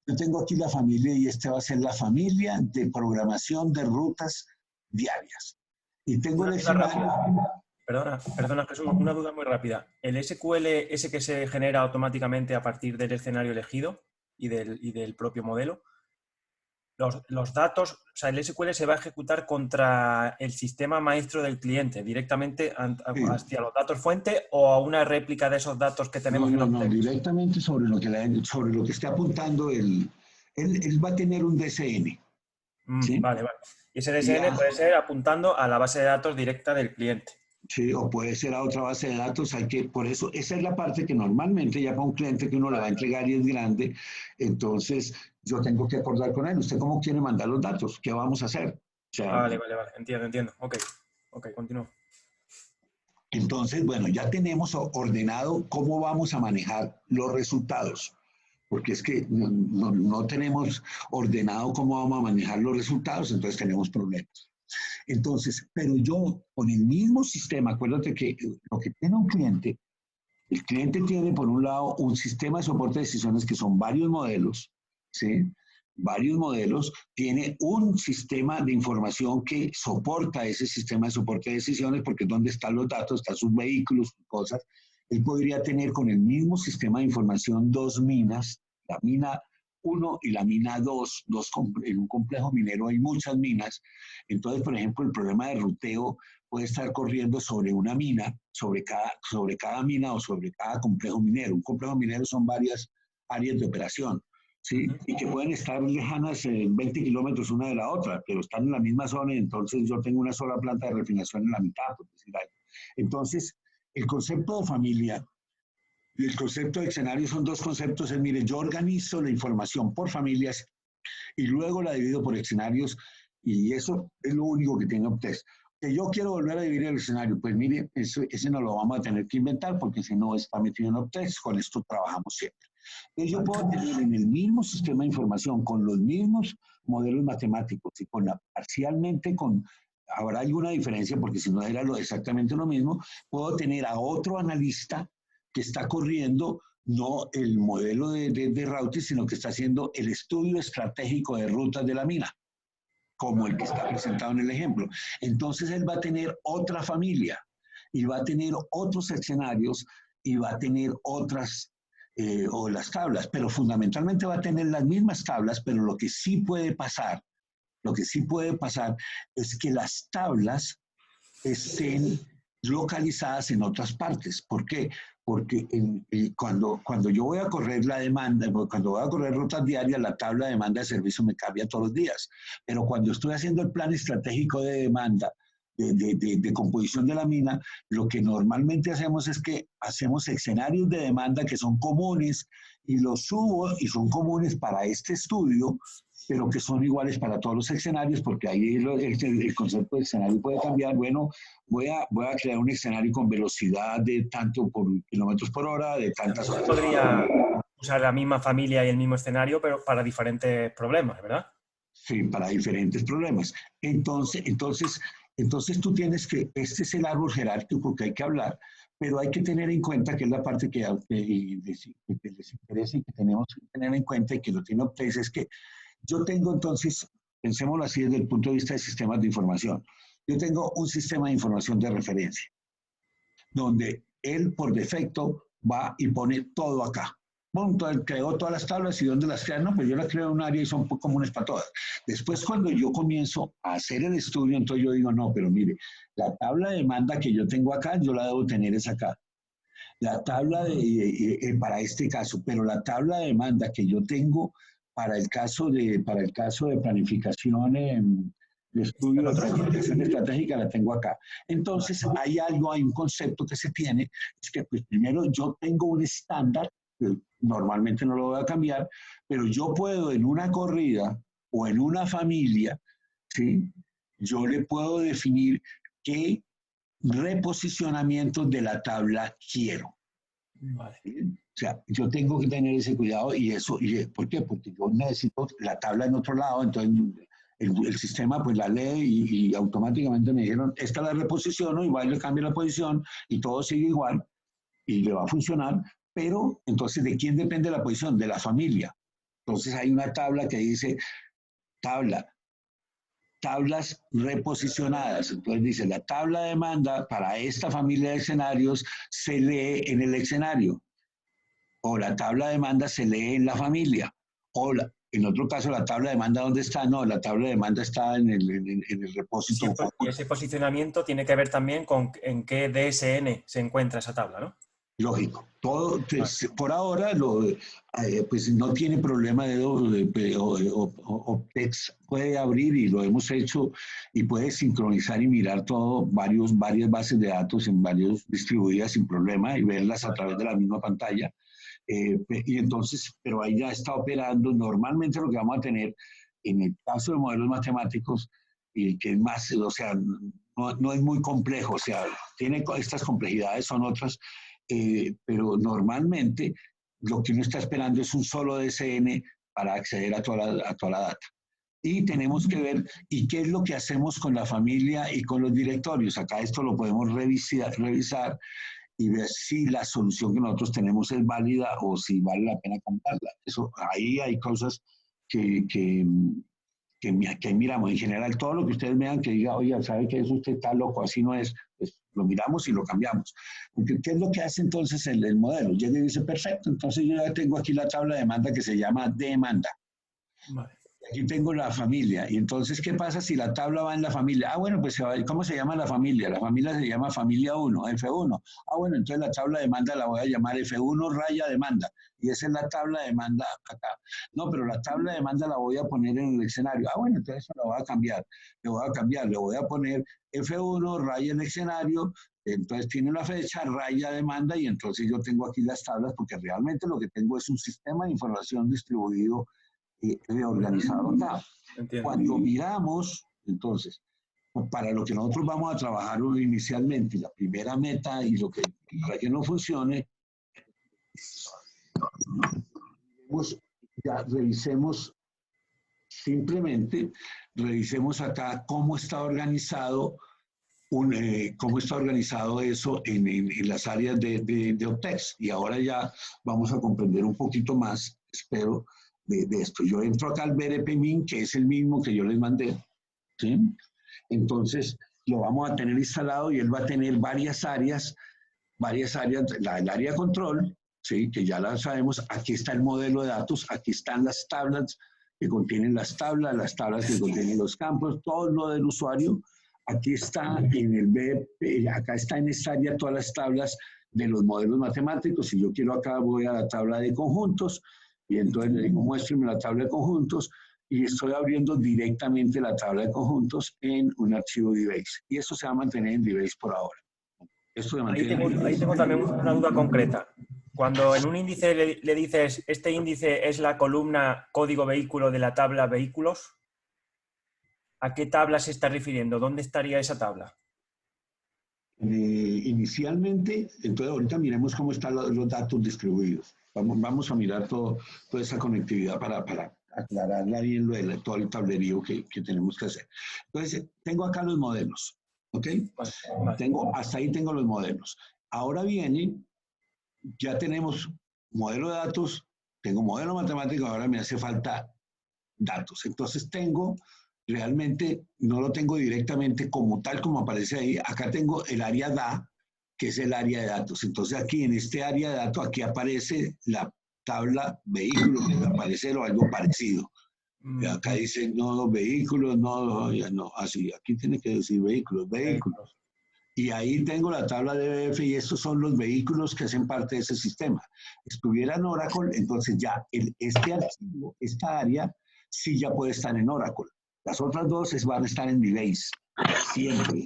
yo tengo aquí la familia y esta va a ser la familia de programación de rutas diarias. Y tengo el escenario. Perdona, Jesús, una duda muy rápida. ¿El SQL, ese que se genera automáticamente a partir del escenario elegido y del propio modelo, los datos, o sea, el SQL se va a ejecutar contra el sistema maestro del cliente, directamente hacia los datos fuente o a una réplica de esos datos que tenemos en No, Optex? directamente sobre lo que esté apuntando él va a tener un DCN. ¿Sí? Vale. Y ese DSN puede ser apuntando a la base de datos directa del cliente. Sí, o puede ser a otra base de datos, por eso, esa es la parte que normalmente ya para un cliente que uno le va a entregar y es grande, entonces yo tengo que acordar con él, ¿usted cómo quiere mandar los datos? ¿Qué vamos a hacer? O sea, Vale, entiendo. Ok, continúo. Entonces, bueno, ya tenemos ordenado cómo vamos a manejar los resultados, porque es que no tenemos ordenado cómo vamos a manejar los resultados, entonces tenemos problemas. Entonces, pero yo con el mismo sistema, acuérdate que lo que tiene un cliente, el cliente tiene por un lado un sistema de soporte de decisiones que son varios modelos, ¿sí? Varios modelos, tiene un sistema de información que soporta ese sistema de soporte de decisiones porque es donde están los datos, están sus vehículos, cosas. Él podría tener con el mismo sistema de información dos minas, la mina 1 y la mina 2, en un complejo minero hay muchas minas, entonces, por ejemplo, el problema de ruteo puede estar corriendo sobre una mina, sobre cada mina o sobre cada complejo minero. Un complejo minero son varias áreas de operación, ¿sí? Y que pueden estar lejanas 20 kilómetros una de la otra, pero están en la misma zona y entonces yo tengo una sola planta de refinación en la mitad, por decir algo. Entonces, el concepto de familia y el concepto de escenario son dos conceptos. Mire, yo organizo la información por familias y luego la divido por escenarios y eso es lo único que tiene Optex. Que yo quiero volver a dividir el escenario, pues mire, ese no lo vamos a tener que inventar porque si no está metido en Optex, con esto trabajamos siempre. Entonces yo puedo tener en el mismo sistema de información, con los mismos modelos matemáticos y parcialmente habrá alguna diferencia porque si no era exactamente lo mismo, puedo tener a otro analista que está corriendo no el modelo de routing, sino que está haciendo el estudio estratégico de rutas de la mina, como el que está presentado en el ejemplo. Entonces él va a tener otra familia y va a tener otros escenarios y va a tener otras o las tablas, pero fundamentalmente va a tener las mismas tablas, pero lo que sí puede pasar es que las tablas estén localizadas en otras partes. ¿Por qué? Porque cuando yo voy a correr la demanda, cuando voy a correr rutas diarias, la tabla de demanda de servicio me cambia todos los días. Pero cuando estoy haciendo el plan estratégico de demanda, de composición de la mina, lo que normalmente hacemos es que hacemos escenarios de demanda que son comunes y los subo y son comunes para este estudio, pero que son iguales para todos los escenarios, porque ahí el concepto de escenario puede cambiar. Bueno, voy a crear un escenario con velocidad de tanto por kilómetros por hora, de tantas horas. Podría usar la misma familia y el mismo escenario, pero para diferentes problemas, ¿verdad? Sí, para diferentes problemas. Entonces tú tienes que, este es el árbol jerárquico que hay que hablar, pero hay que tener en cuenta que es la parte que les interesa y que tenemos que tener en cuenta y que lo tiene Optex, es que yo tengo entonces, pensémoslo así desde el punto de vista de sistemas de información, yo tengo un sistema de información de referencia, donde él por defecto va y pone todo acá. Bueno, creó todas las tablas y ¿dónde las crea? No, pues yo las creo en un área y son comunes para todas. Después, cuando yo comienzo a hacer el estudio, entonces yo digo, no, pero mire, la tabla de demanda que yo tengo acá, yo la debo tener es acá. La tabla para este caso, pero la tabla de demanda que yo tengo para el caso de planificación de estudio de planificación estratégica la tengo acá. Entonces hay un concepto que se tiene, es que pues primero yo tengo un estándar, que normalmente no lo voy a cambiar, pero yo puedo en una corrida o en una familia, ¿sí? Yo le puedo definir qué reposicionamiento de la tabla quiero. Vale. sea, yo tengo que tener ese cuidado y eso, ¿por qué? Porque yo necesito la tabla en otro lado, entonces el sistema pues la lee y automáticamente me dijeron, esta la reposiciono y va y le cambio la posición y todo sigue igual y le va a funcionar, pero entonces ¿de quién depende la posición? De la familia. Entonces hay una tabla que dice tablas reposicionadas. Entonces dice, la tabla de demanda para esta familia de escenarios se lee en el escenario, o la tabla de demanda se lee en la familia, en otro caso la tabla de demanda, ¿dónde está? No, la tabla de demanda está en el repósito. Y ese posicionamiento tiene que ver también con en qué DSN se encuentra esa tabla, ¿no? Lógico. Todo, pues, por ahora pues no tiene problema OPTEX puede abrir y lo hemos hecho y puede sincronizar y mirar todo, varias bases de datos en varios distribuidas sin problema y verlas a través de la misma pantalla. Y entonces, pero ahí ya está operando. Normalmente lo que vamos a tener en el caso de modelos matemáticos, y que es más, o sea, no es muy complejo, o sea, tiene estas complejidades, son otras, pero normalmente lo que uno está esperando es un solo DCN para acceder a toda la data. Y tenemos que ver, ¿y qué es lo que hacemos con la familia y con los directorios? Acá esto lo podemos revisar y ver si la solución que nosotros tenemos es válida o si vale la pena cambiarla. Eso, ahí hay cosas que miramos. En general, todo lo que ustedes vean que diga, oye, ¿sabe que eso usted está loco? Así no es. Pues lo miramos y lo cambiamos. Porque, ¿qué es lo que hace entonces el modelo? Llega y dice, perfecto, entonces yo ya tengo aquí la tabla de demanda que se llama demanda. Vale. Aquí tengo la familia. Y entonces, ¿qué pasa si la tabla va en la familia? Ah, bueno, pues, ¿cómo se llama la familia? La familia se llama familia 1, F1. Ah, bueno, entonces la tabla de demanda la voy a llamar F1 raya demanda. Y esa es la tabla de demanda acá. No, pero la tabla de demanda la voy a poner en el escenario. Ah, bueno, entonces eso la voy a cambiar. Le voy a poner F1 raya el escenario. Entonces tiene una fecha, raya demanda, y entonces yo tengo aquí las tablas porque realmente lo que tengo es un sistema de información distribuido organizado acá. Cuando miramos, entonces, para lo que nosotros vamos a trabajar inicialmente, la primera meta y lo que para que no funcione, revisemos acá cómo está organizado eso en las áreas de OPTEX. Y ahora ya vamos a comprender un poquito más, espero, de esto. Yo entro acá al BRPMIN, que es el mismo que yo les mandé, ¿sí? Entonces, lo vamos a tener instalado y él va a tener varias áreas, el área control, ¿sí? Que ya la sabemos. Aquí está el modelo de datos, aquí están las tablas que contienen las tablas que contienen los campos, todo lo del usuario. Aquí está en el BP, acá está en esta área todas las tablas de los modelos matemáticos. Si yo quiero acá, voy a la tabla de conjuntos y entonces le digo, muéstrame la tabla de conjuntos y estoy abriendo directamente la tabla de conjuntos en un archivo DBase. Y eso se va a mantener en DBase por ahora. Ahí tengo también una duda concreta. Cuando en un índice le dices, este índice es la columna código vehículo de la tabla vehículos, ¿a qué tabla se está refiriendo? ¿Dónde estaría esa tabla? Inicialmente, entonces ahorita miremos cómo están los datos distribuidos. Vamos a mirar toda esa conectividad para aclararla bien todo el tablerío que tenemos que hacer. Entonces, tengo acá los modelos, ¿ok? Vale. Hasta ahí tengo los modelos. Ahora viene, ya tenemos modelo de datos, tengo modelo matemático, ahora me hace falta datos. Entonces realmente no lo tengo directamente como tal como aparece ahí. Acá tengo el área DA, que es el área de datos. Entonces aquí en este área de datos, aquí aparece la tabla vehículos, aparece algo parecido. Y acá dice no vehículos, no, así, aquí tiene que decir vehículos. Y ahí tengo la tabla de BF y estos son los vehículos que hacen parte de ese sistema. Estuviera en Oracle, entonces ya este archivo, esta área, sí ya puede estar en Oracle. Las otras dos van a estar en DBase, siempre.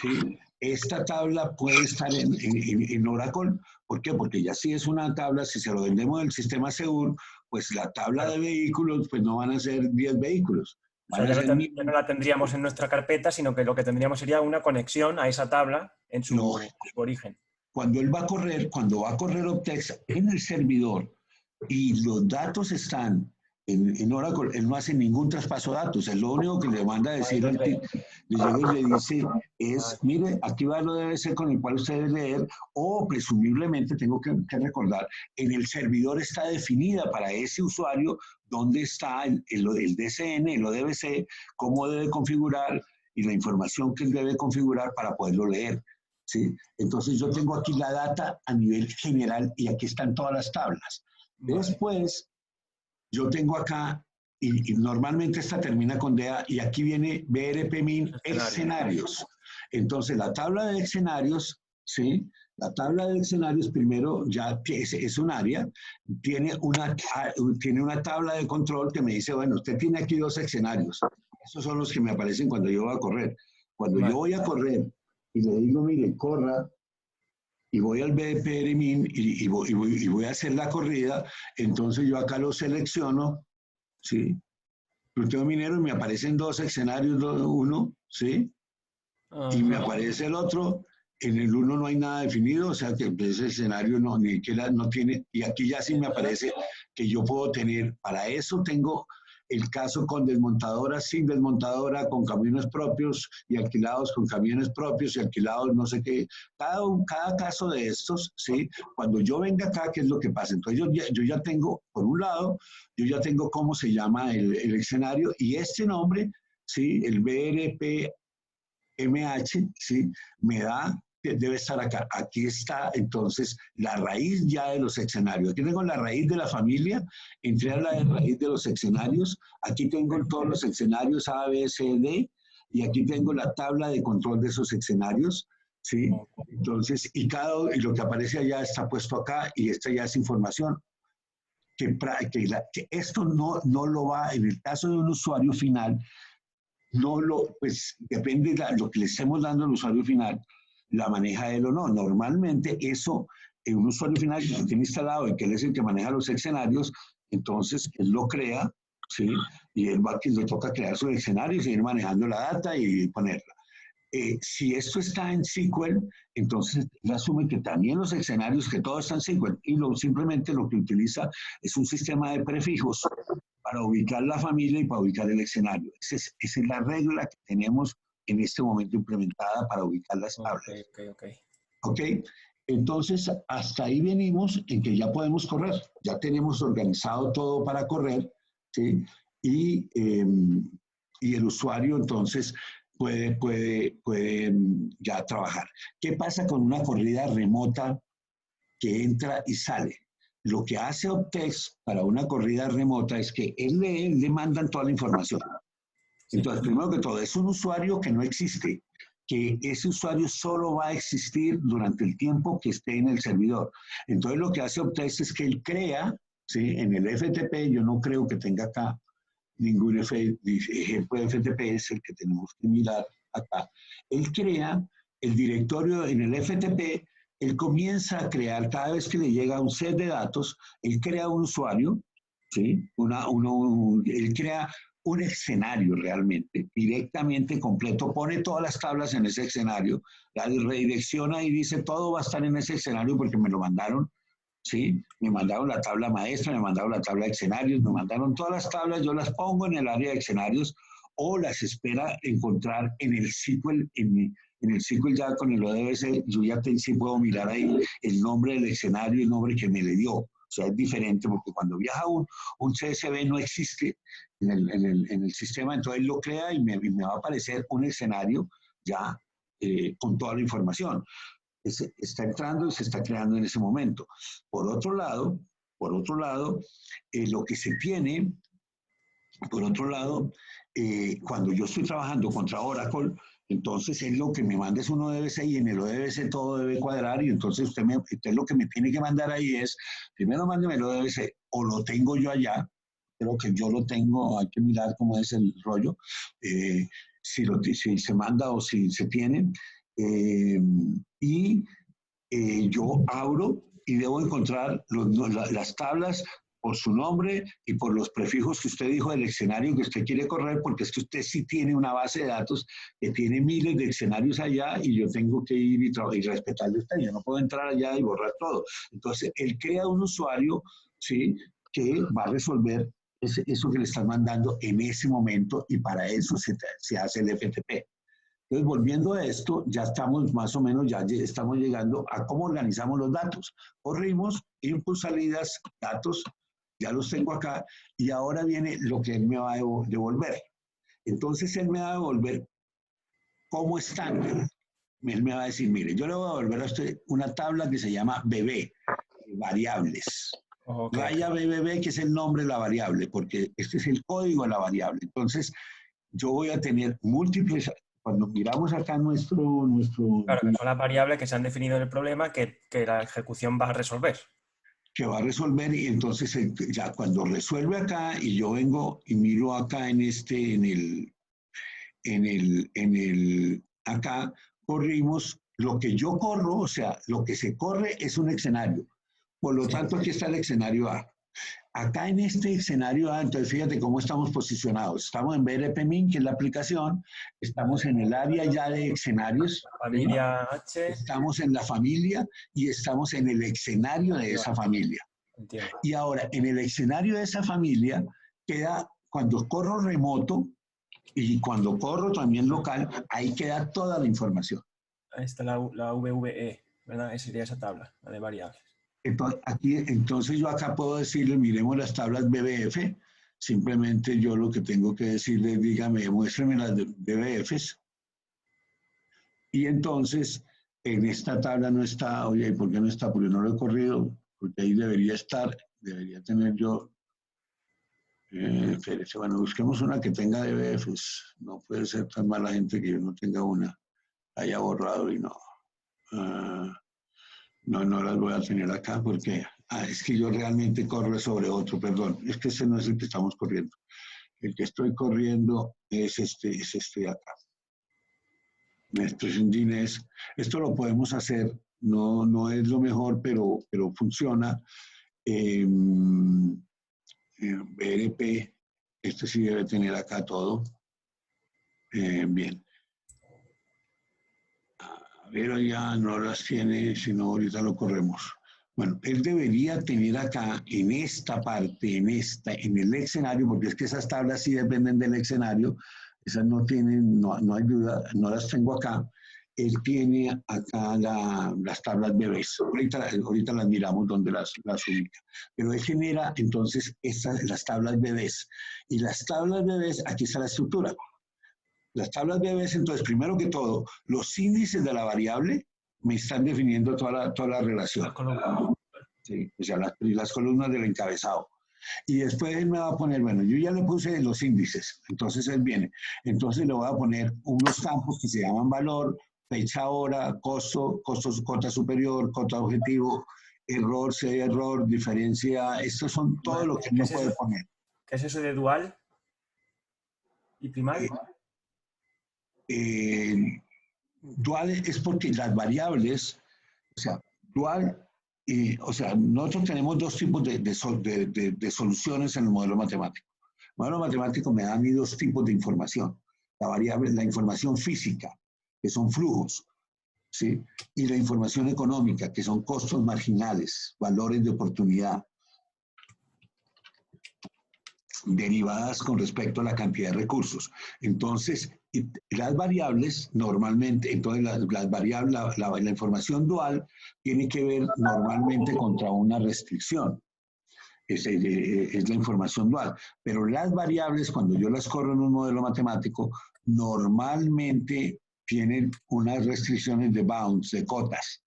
¿Sí? Esta tabla puede estar en Oracle. ¿Por qué? Porque ya sí es una tabla, si se lo vendemos del sistema Segur, pues la tabla de vehículos, pues no van a ser 10 vehículos. O sea, ya no la tendríamos en nuestra carpeta, sino que lo que tendríamos sería una conexión a esa tabla en su origen. cuando él va a correr, cuando va a correr Optex en el servidor y los datos están en Oracle, él no hace ningún traspaso de datos. Él lo único que le manda a decir al le llega y le dice es, mire, aquí va lo debe ser con el cual usted debe leer, o presumiblemente, tengo que recordar, en el servidor está definida para ese usuario dónde está el DCN, el ODBC, cómo debe configurar y la información que él debe configurar para poderlo leer. ¿Sí? Entonces yo tengo aquí la data a nivel general y aquí están todas las tablas. Después, yo tengo acá, y normalmente esta termina con DEA, y aquí viene BRPmin escenarios. Entonces, la tabla de escenarios, ¿sí? La tabla de escenarios, primero, ya es un área, tiene una tabla de control que me dice, bueno, usted tiene aquí 2 escenarios. Esos son los que me aparecen cuando yo voy a correr. Cuando yo voy a correr y le digo, mire, corra, y voy al BPRmin y voy a hacer la corrida, entonces yo acá lo selecciono, ¿sí? Pluteo minero y me aparecen 2 escenarios, uno, ¿sí? Y me aparece el otro, en el uno no hay nada definido, o sea que ese escenario no tiene, y aquí ya sí me aparece que yo puedo tener, para eso tengo el caso con desmontadora, sin desmontadora, con camiones propios y alquilados con camiones propios y alquilados no sé qué. Cada caso de estos, ¿sí? Cuando yo venga acá, ¿qué es lo que pasa? Entonces yo ya tengo, por un lado, yo ya tengo cómo se llama el escenario y este nombre, ¿sí? El BRPMH, ¿sí? Me da, debe estar acá. Aquí está entonces la raíz ya de los escenarios. Aquí tengo la raíz de la familia, entré a la raíz de los escenarios, aquí tengo todos los escenarios A, B, C, D, y aquí tengo la tabla de control de esos escenarios, ¿sí? Entonces, y lo que aparece allá está puesto acá, y esta ya es información. Que esto no lo va, en el caso de un usuario final, pues depende de lo que le estemos dando al usuario final, la maneja él o no. Normalmente eso, en un usuario final que lo tiene instalado y que él es el que maneja los escenarios, entonces él lo crea, ¿sí? Y él va que le toca crear sus escenarios y ir manejando la data y ponerla. Si esto está en SQL, entonces él asume que también los escenarios, que todo está en SQL, y simplemente lo que utiliza es un sistema de prefijos para ubicar la familia y para ubicar el escenario. Esa es la regla que tenemos en este momento implementada para ubicar las tablas. Ok. Entonces, hasta ahí venimos en que ya podemos correr. Ya tenemos organizado todo para correr, ¿sí? Y el usuario, entonces, puede ya trabajar. ¿Qué pasa con una corrida remota que entra y sale? Lo que hace Optex para una corrida remota es que le mandan toda la información. Entonces, primero que todo, es un usuario que no existe, que ese usuario solo va a existir durante el tiempo que esté en el servidor. Entonces, lo que hace Optex es que él crea, ¿sí? En el FTP, yo no creo que tenga acá ningún ejemplo de FTP, es el que tenemos que mirar acá. Él crea el directorio en el FTP. Él comienza a crear, cada vez que le llega un set de datos, él crea un usuario, ¿sí? Él crea un escenario realmente, directamente completo, pone todas las tablas en ese escenario, la redirecciona y dice, todo va a estar en ese escenario porque me lo mandaron, ¿sí? Me mandaron la tabla maestra, me mandaron la tabla de escenarios, me mandaron todas las tablas, yo las pongo en el área de escenarios o las espera encontrar en el SQL, en el SQL ya con el ODBC, yo ya sí puedo mirar ahí el nombre del escenario, el nombre que me le dio. O sea, es diferente porque cuando viaja un CSV no existe en el sistema, entonces él lo crea y me va a aparecer un escenario ya con toda la información. Está entrando y se está creando en ese momento. Por otro lado, lo que se tiene, cuando yo estoy trabajando contra Oracle, entonces él lo que me manda es un ODBC y en el ODBC todo debe cuadrar y entonces usted lo que me tiene que mandar ahí es, primero mándeme el ODBC o lo tengo yo allá, creo que yo lo tengo, hay que mirar cómo es el rollo, si se manda o si se tiene, yo abro y debo encontrar las tablas por su nombre y por los prefijos que usted dijo del escenario que usted quiere correr, porque es que usted sí tiene una base de datos que tiene miles de escenarios allá y yo tengo que ir y respetarle a usted. Yo no puedo entrar allá y borrar todo. Entonces, él crea un usuario, ¿sí?, que va a resolver eso que le están mandando en ese momento y para eso se hace el FTP. Entonces, volviendo a esto, ya estamos más o menos, ya estamos llegando a cómo organizamos los datos. Corrimos, input, salidas, datos, ya los tengo acá, y ahora viene lo que él me va a devolver. Entonces, él me va a devolver cómo están. Él me va a decir, mire, yo le voy a devolver a usted una tabla que se llama BB, variables. Okay. Raya BBB, que es el nombre de la variable, porque este es el código de la variable. Entonces, yo voy a tener múltiples. Cuando miramos acá nuestro... Claro, que son las variables que se han definido en el problema que la ejecución va a resolver. Que va a resolver, y entonces ya cuando resuelve acá y yo vengo y miro acá acá corrimos, lo que yo corro, o sea, lo que se corre es un escenario. Por lo tanto, aquí está el escenario A. Acá en este escenario A, entonces fíjate cómo estamos posicionados. Estamos en BRPMIN, que es la aplicación, estamos en el área ya de escenarios. Familia H. Estamos en la familia y estamos en el escenario de esa familia. Entiendo. Y ahora, en el escenario de esa familia, queda, cuando corro remoto y cuando corro también local, ahí queda toda la información. Ahí está la VVE, ¿verdad? Esa sería esa tabla, la de variables. Entonces yo acá puedo decirle, miremos las tablas BBF, simplemente yo lo que tengo que decirle, dígame, muéstrame las BBFs. Y entonces, en esta tabla no está, oye, ¿por qué no está? Porque no lo he corrido, porque ahí debería estar, debería tener yo, bueno, busquemos una que tenga DBFs, no puede ser tan mala gente que yo no tenga una, haya borrado y no. No las voy a tener acá porque, es que yo realmente corro sobre otro, perdón, es que ese no es el que estamos corriendo. El que estoy corriendo es este de acá. Expression DNS. Esto lo podemos hacer, no es lo mejor, pero funciona. BRP, este sí debe tener acá todo. Bien. Pero ya no las tiene, sino ahorita lo corremos. Bueno, él debería tener acá, en esta parte, en el escenario, porque es que esas tablas sí dependen del escenario, esas no tienen, no hay duda, no las tengo acá. Él tiene acá las tablas bebés. Ahorita las miramos donde las ubica. Pero él genera entonces las tablas bebés. Y las tablas bebés, aquí está la estructura. Las tablas bebés, entonces, primero que todo, los índices de la variable me están definiendo toda la relación. Sí, o sea, las columnas del encabezado. Y después él me va a poner, bueno, yo ya le puse los índices, entonces él viene. Entonces le voy a poner unos campos que se llaman valor, fecha, hora, costo, cota superior, cota objetivo, error, error, diferencia. Estos son todo lo que él me puede poner. ¿Qué es eso de dual y primal? Dual es porque las variables, o sea, dual, o sea, nosotros tenemos dos tipos de soluciones en el modelo matemático. El modelo matemático me da a mí dos tipos de información. La variable, la información física, que son flujos, ¿sí? Y la información económica, que son costos marginales, valores de oportunidad, derivadas con respecto a la cantidad de recursos. Entonces, las variables normalmente, entonces las variables, la información dual tiene que ver normalmente contra una restricción. Es la información dual. Pero las variables, cuando yo las corro en un modelo matemático, normalmente tienen unas restricciones de bounds, de cotas.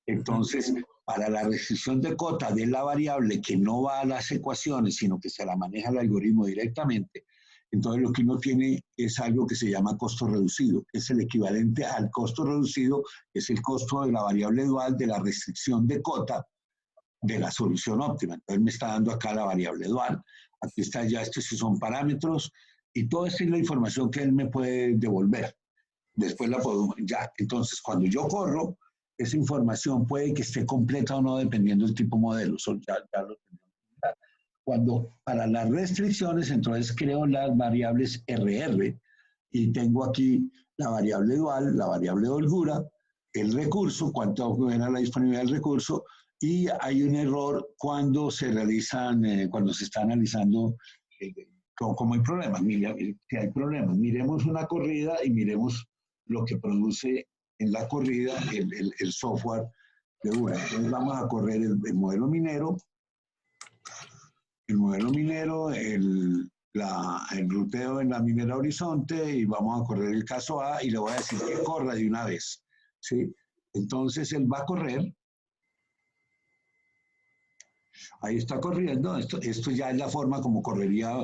Entonces, para la restricción de cota de la variable que no va a las ecuaciones, sino que se la maneja el algoritmo directamente, entonces lo que uno tiene es algo que se llama costo reducido, que es el equivalente al costo reducido, que es el costo de la variable dual de la restricción de cota de la solución óptima. Entonces me está dando acá la variable dual, aquí está ya, estos sí son parámetros, y toda esta es la información que él me puede devolver. Después la puedo, ya, entonces cuando yo corro, esa información puede que esté completa o no dependiendo del tipo de modelo. Eso ya lo tenemos. Cuando para las restricciones, entonces creo las variables RR y tengo aquí la variable dual, la variable de holgura, el recurso, cuánto era la disponibilidad del recurso, y hay un error cuando se realizan, cuando se está analizando cómo hay problemas. Mira, que hay problemas. Miremos una corrida y miremos lo que produce en la corrida el software de una. Entonces vamos a correr el modelo minero, el ruteo en la minera Horizonte, y vamos a correr el caso A y le voy a decir que corra de una vez, ¿sí? Entonces él va a correr. Ahí está corriendo. Esto ya es la forma como correría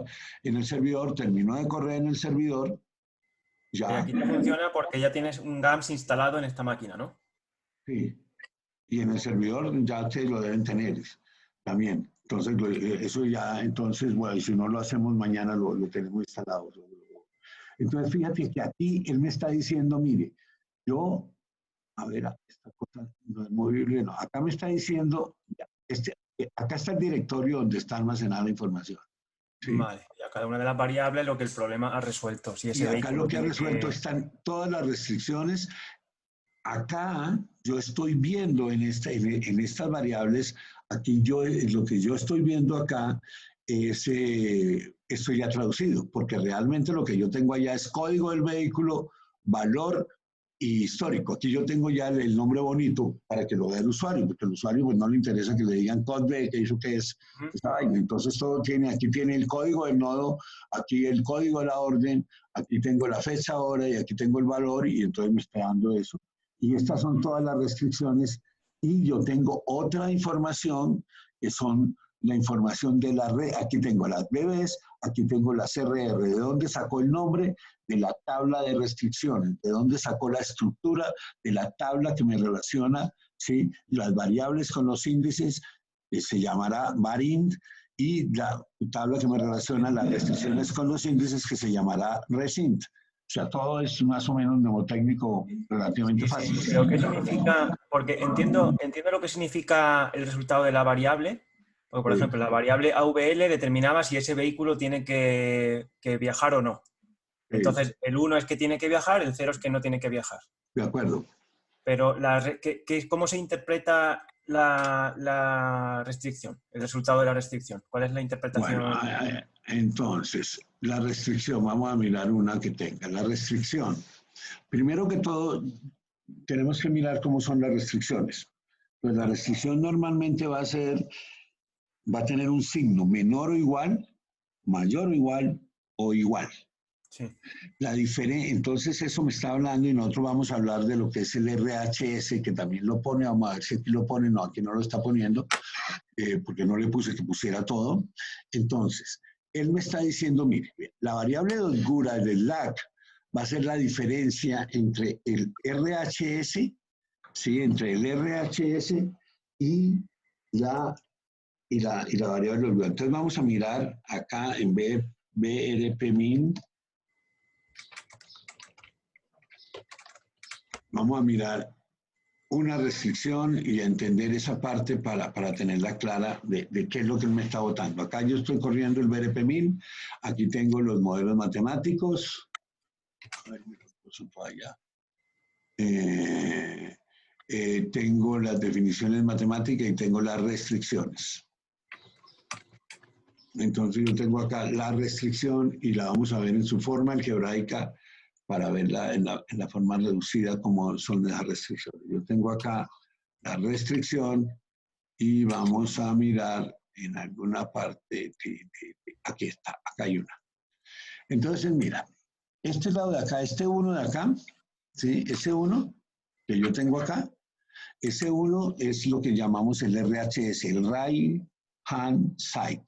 en el servidor. Terminó de correr en el servidor. Y Ya. aquí no funciona porque ya tienes un GAMS instalado en esta máquina, ¿no? Sí. Y en el servidor ya te lo deben tener también. Entonces, eso ya, entonces, bueno, si no lo hacemos mañana, lo tenemos instalado. Entonces, fíjate que aquí él me está diciendo, mire, yo, a ver, esta cosa no es movible, no. Acá me está diciendo, acá está el directorio donde está almacenada la información. ¿Sí? Vale, y a cada una de las variables lo que el problema ha resuelto. Si ese Y acá vehículo lo que ha tiene resuelto que... están todas las restricciones. Acá yo estoy viendo en estas variables, aquí lo que yo estoy viendo acá es esto ya traducido, porque realmente lo que yo tengo allá es código del vehículo, valor y histórico. Aquí yo tengo ya el nombre bonito para que lo vea el usuario, porque al usuario pues, no le interesa que le digan code, que eso que es esta vaina. Entonces todo aquí tiene el código del nodo, aquí el código de la orden, aquí tengo la fecha ahora y aquí tengo el valor, y entonces me está dando eso. Y estas son todas las restricciones, y yo tengo otra información que son la información de la red. Aquí tengo las BBs, aquí tengo las RR. ¿De dónde sacó el nombre? De la tabla de restricciones. ¿De dónde sacó la estructura? De la tabla que me relaciona, ¿sí? Las variables con los índices, se llamará varind, y la tabla que me relaciona las restricciones con los índices, que se llamará resint. O sea, todo es más o menos mnemotécnico relativamente fácil. Sí, pero ¿qué significa? Porque entiendo lo que significa el resultado de la variable. Porque, por ejemplo, la variable AVL determinaba si ese vehículo tiene que viajar o no. Entonces, el 1 es que tiene que viajar, el 0 es que no tiene que viajar. De acuerdo. Pero ¿cómo se interpreta la restricción, el resultado de la restricción? ¿Cuál es la interpretación? Bueno, entonces, la restricción, vamos a mirar una que tenga. La restricción, primero que todo, tenemos que mirar cómo son las restricciones. Pues la restricción normalmente va a tener un signo menor o igual, mayor o igual o igual. Sí. La diferencia, entonces eso me está hablando, y nosotros vamos a hablar de lo que es el RHS, que también lo pone. Vamos a ver si aquí lo pone. No, aquí no lo está poniendo, porque no le puse que pusiera todo. Entonces, él me está diciendo, mire, la variable de holgura del lag va a ser la diferencia entre el RHS, ¿sí? Entre el RHS y la variable de holgura. Entonces vamos a mirar acá en BRPmin. Vamos a mirar una restricción y a entender esa parte para tenerla clara de qué es lo que él me está votando. Acá yo estoy corriendo el BRP1000, aquí tengo los modelos matemáticos. A ver, me lo puso por allá. Tengo las definiciones matemáticas y tengo las restricciones. Entonces yo tengo acá la restricción y la vamos a ver en su forma algebraica, para verla en la forma reducida como son las restricciones. Yo tengo acá la restricción y vamos a mirar en alguna parte. Aquí está, acá hay una. Entonces, mira, este lado de acá, este 1 de acá, ¿sí? Ese 1 que yo tengo acá, ese 1 es lo que llamamos el RHS, el Right Hand Side,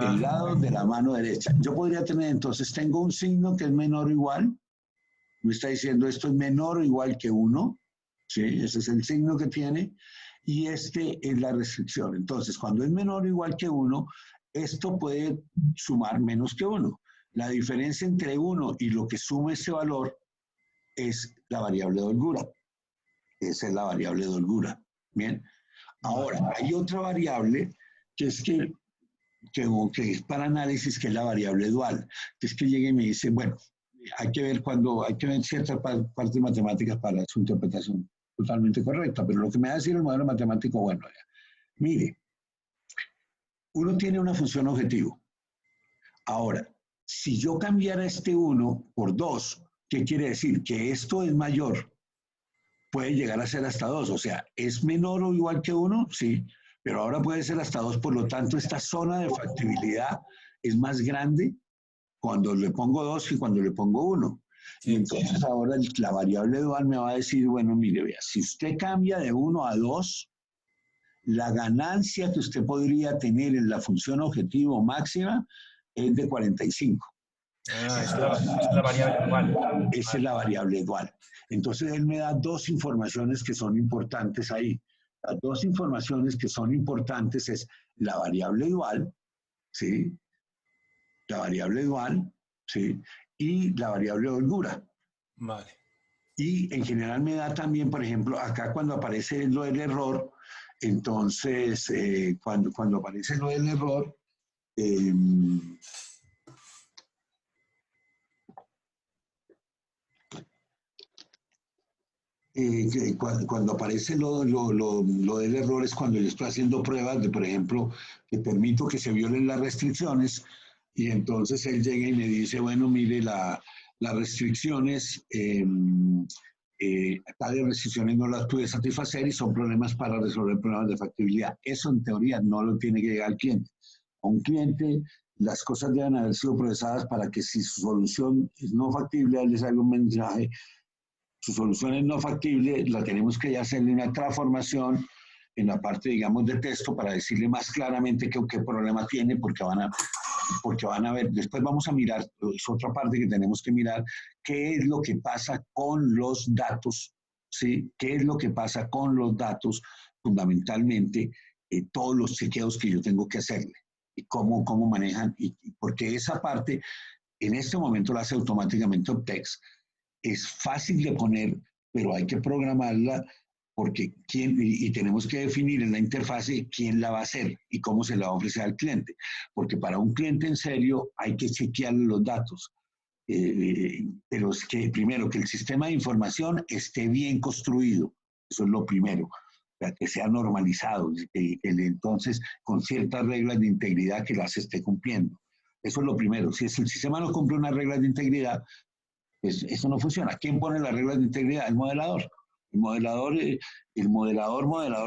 el lado de la mano derecha. Yo podría tener, entonces, tengo un signo que es menor o igual. Me está diciendo esto es menor o igual que 1, ¿sí? Ese es el signo que tiene, y este es la restricción. Entonces, cuando es menor o igual que 1, esto puede sumar menos que 1. La diferencia entre 1 y lo que suma ese valor es la variable de holgura. Esa es la variable de holgura. Bien. Ahora, hay otra variable que es que que es para análisis, que es la variable dual, que es que llega y me dice, bueno, hay que ver ciertas partes matemáticas para su interpretación totalmente correcta, pero lo que me va a decir el modelo matemático, bueno, ya, mire, uno tiene una función objetivo. Ahora, si yo cambiara este 1 por 2, ¿qué quiere decir? Que esto es mayor, puede llegar a ser hasta 2, o sea, ¿es menor o igual que 1? Sí, pero ahora puede ser hasta 2, por lo tanto, esta zona de factibilidad es más grande cuando le pongo 2 que cuando le pongo 1. Sí. Y entonces ahora la variable dual me va a decir, bueno, mire, vea, si usted cambia de 1 a 2, la ganancia que usted podría tener en la función objetivo máxima es de 45. Ah, es la variable dual. Esa es la variable dual. Entonces él me da dos informaciones que son importantes ahí. Las dos informaciones que son importantes es la variable dual, ¿sí? La variable dual, ¿sí? Y la variable holgura. Vale. Y en general me da también, por ejemplo, acá cuando aparece lo del error, entonces cuando aparece lo del error, cuando aparece lo del error es cuando yo estoy haciendo pruebas de, por ejemplo, que permito que se violen las restricciones y entonces él llega y me dice, bueno, mire, las restricciones, tales restricciones no las pude satisfacer y son problemas para resolver problemas de factibilidad. Eso en teoría no lo tiene que llegar al cliente. A un cliente las cosas deben haber sido procesadas para que si su solución es no factible, él les haga un mensaje. Su solución es no factible, la tenemos que ya hacerle una transformación en la parte, digamos, de texto para decirle más claramente qué problema tiene, porque van a ver, después vamos a mirar, es otra parte que tenemos que mirar, qué es lo que pasa con los datos, ¿sí? ¿Qué es lo que pasa con los datos, fundamentalmente, todos los chequeos que yo tengo que hacerle, y cómo manejan, y porque esa parte, en este momento la hace automáticamente Optex. Es fácil de poner, pero hay que programarla porque y tenemos que definir en la interfase quién la va a hacer y cómo se la va a ofrecer al cliente. Porque para un cliente en serio hay que chequearle los datos. Pero es que primero que el sistema de información esté bien construido. Eso es lo primero. Que sea normalizado, que entonces con ciertas reglas de integridad que las esté cumpliendo. Eso es lo primero. Si el sistema no cumple unas reglas de integridad, pues eso no funciona. ¿Quién pone las reglas de integridad? El modelador. Modelador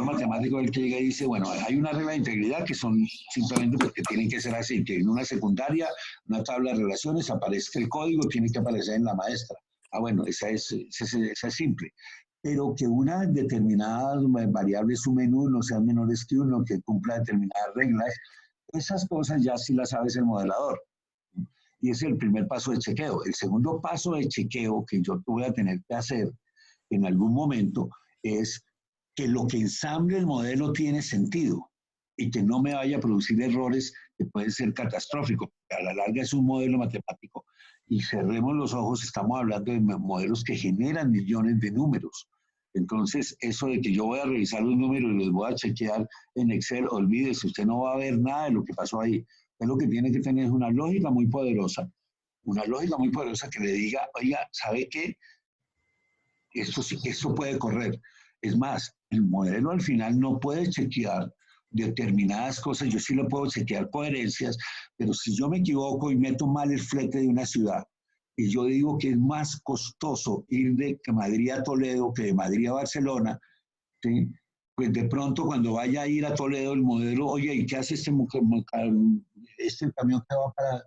matemático es el que llega y dice, bueno, hay una regla de integridad que son simplemente porque tienen que ser así, que en una secundaria, una tabla de relaciones, aparezca el código, tiene que aparecer en la maestra. Bueno, esa es simple. Pero que una determinada variable sumen uno, sean menores que uno, que cumpla determinadas reglas, esas cosas ya sí las sabe el modelador. Y ese es el primer paso de chequeo. El segundo paso de chequeo que yo voy a tener que hacer en algún momento es que lo que ensamble el modelo tiene sentido y que no me vaya a producir errores que pueden ser catastróficos. A la larga es un modelo matemático y cerremos los ojos, estamos hablando de modelos que generan millones de números. Entonces, eso de que yo voy a revisar los números y los voy a chequear en Excel, olvídese, usted no va a ver nada de lo que pasó ahí. Usted lo que tiene que tener es una lógica muy poderosa que le diga, oiga, ¿sabe qué? Esto puede correr. Es más, el modelo al final no puede chequear determinadas cosas, yo sí lo puedo chequear coherencias, pero si yo me equivoco y meto mal el flete de una ciudad, y yo digo que es más costoso ir de Madrid a Toledo que de Madrid a Barcelona, ¿sí? Pues de pronto cuando vaya a ir a Toledo el modelo, oye, ¿y qué hace este camión que va para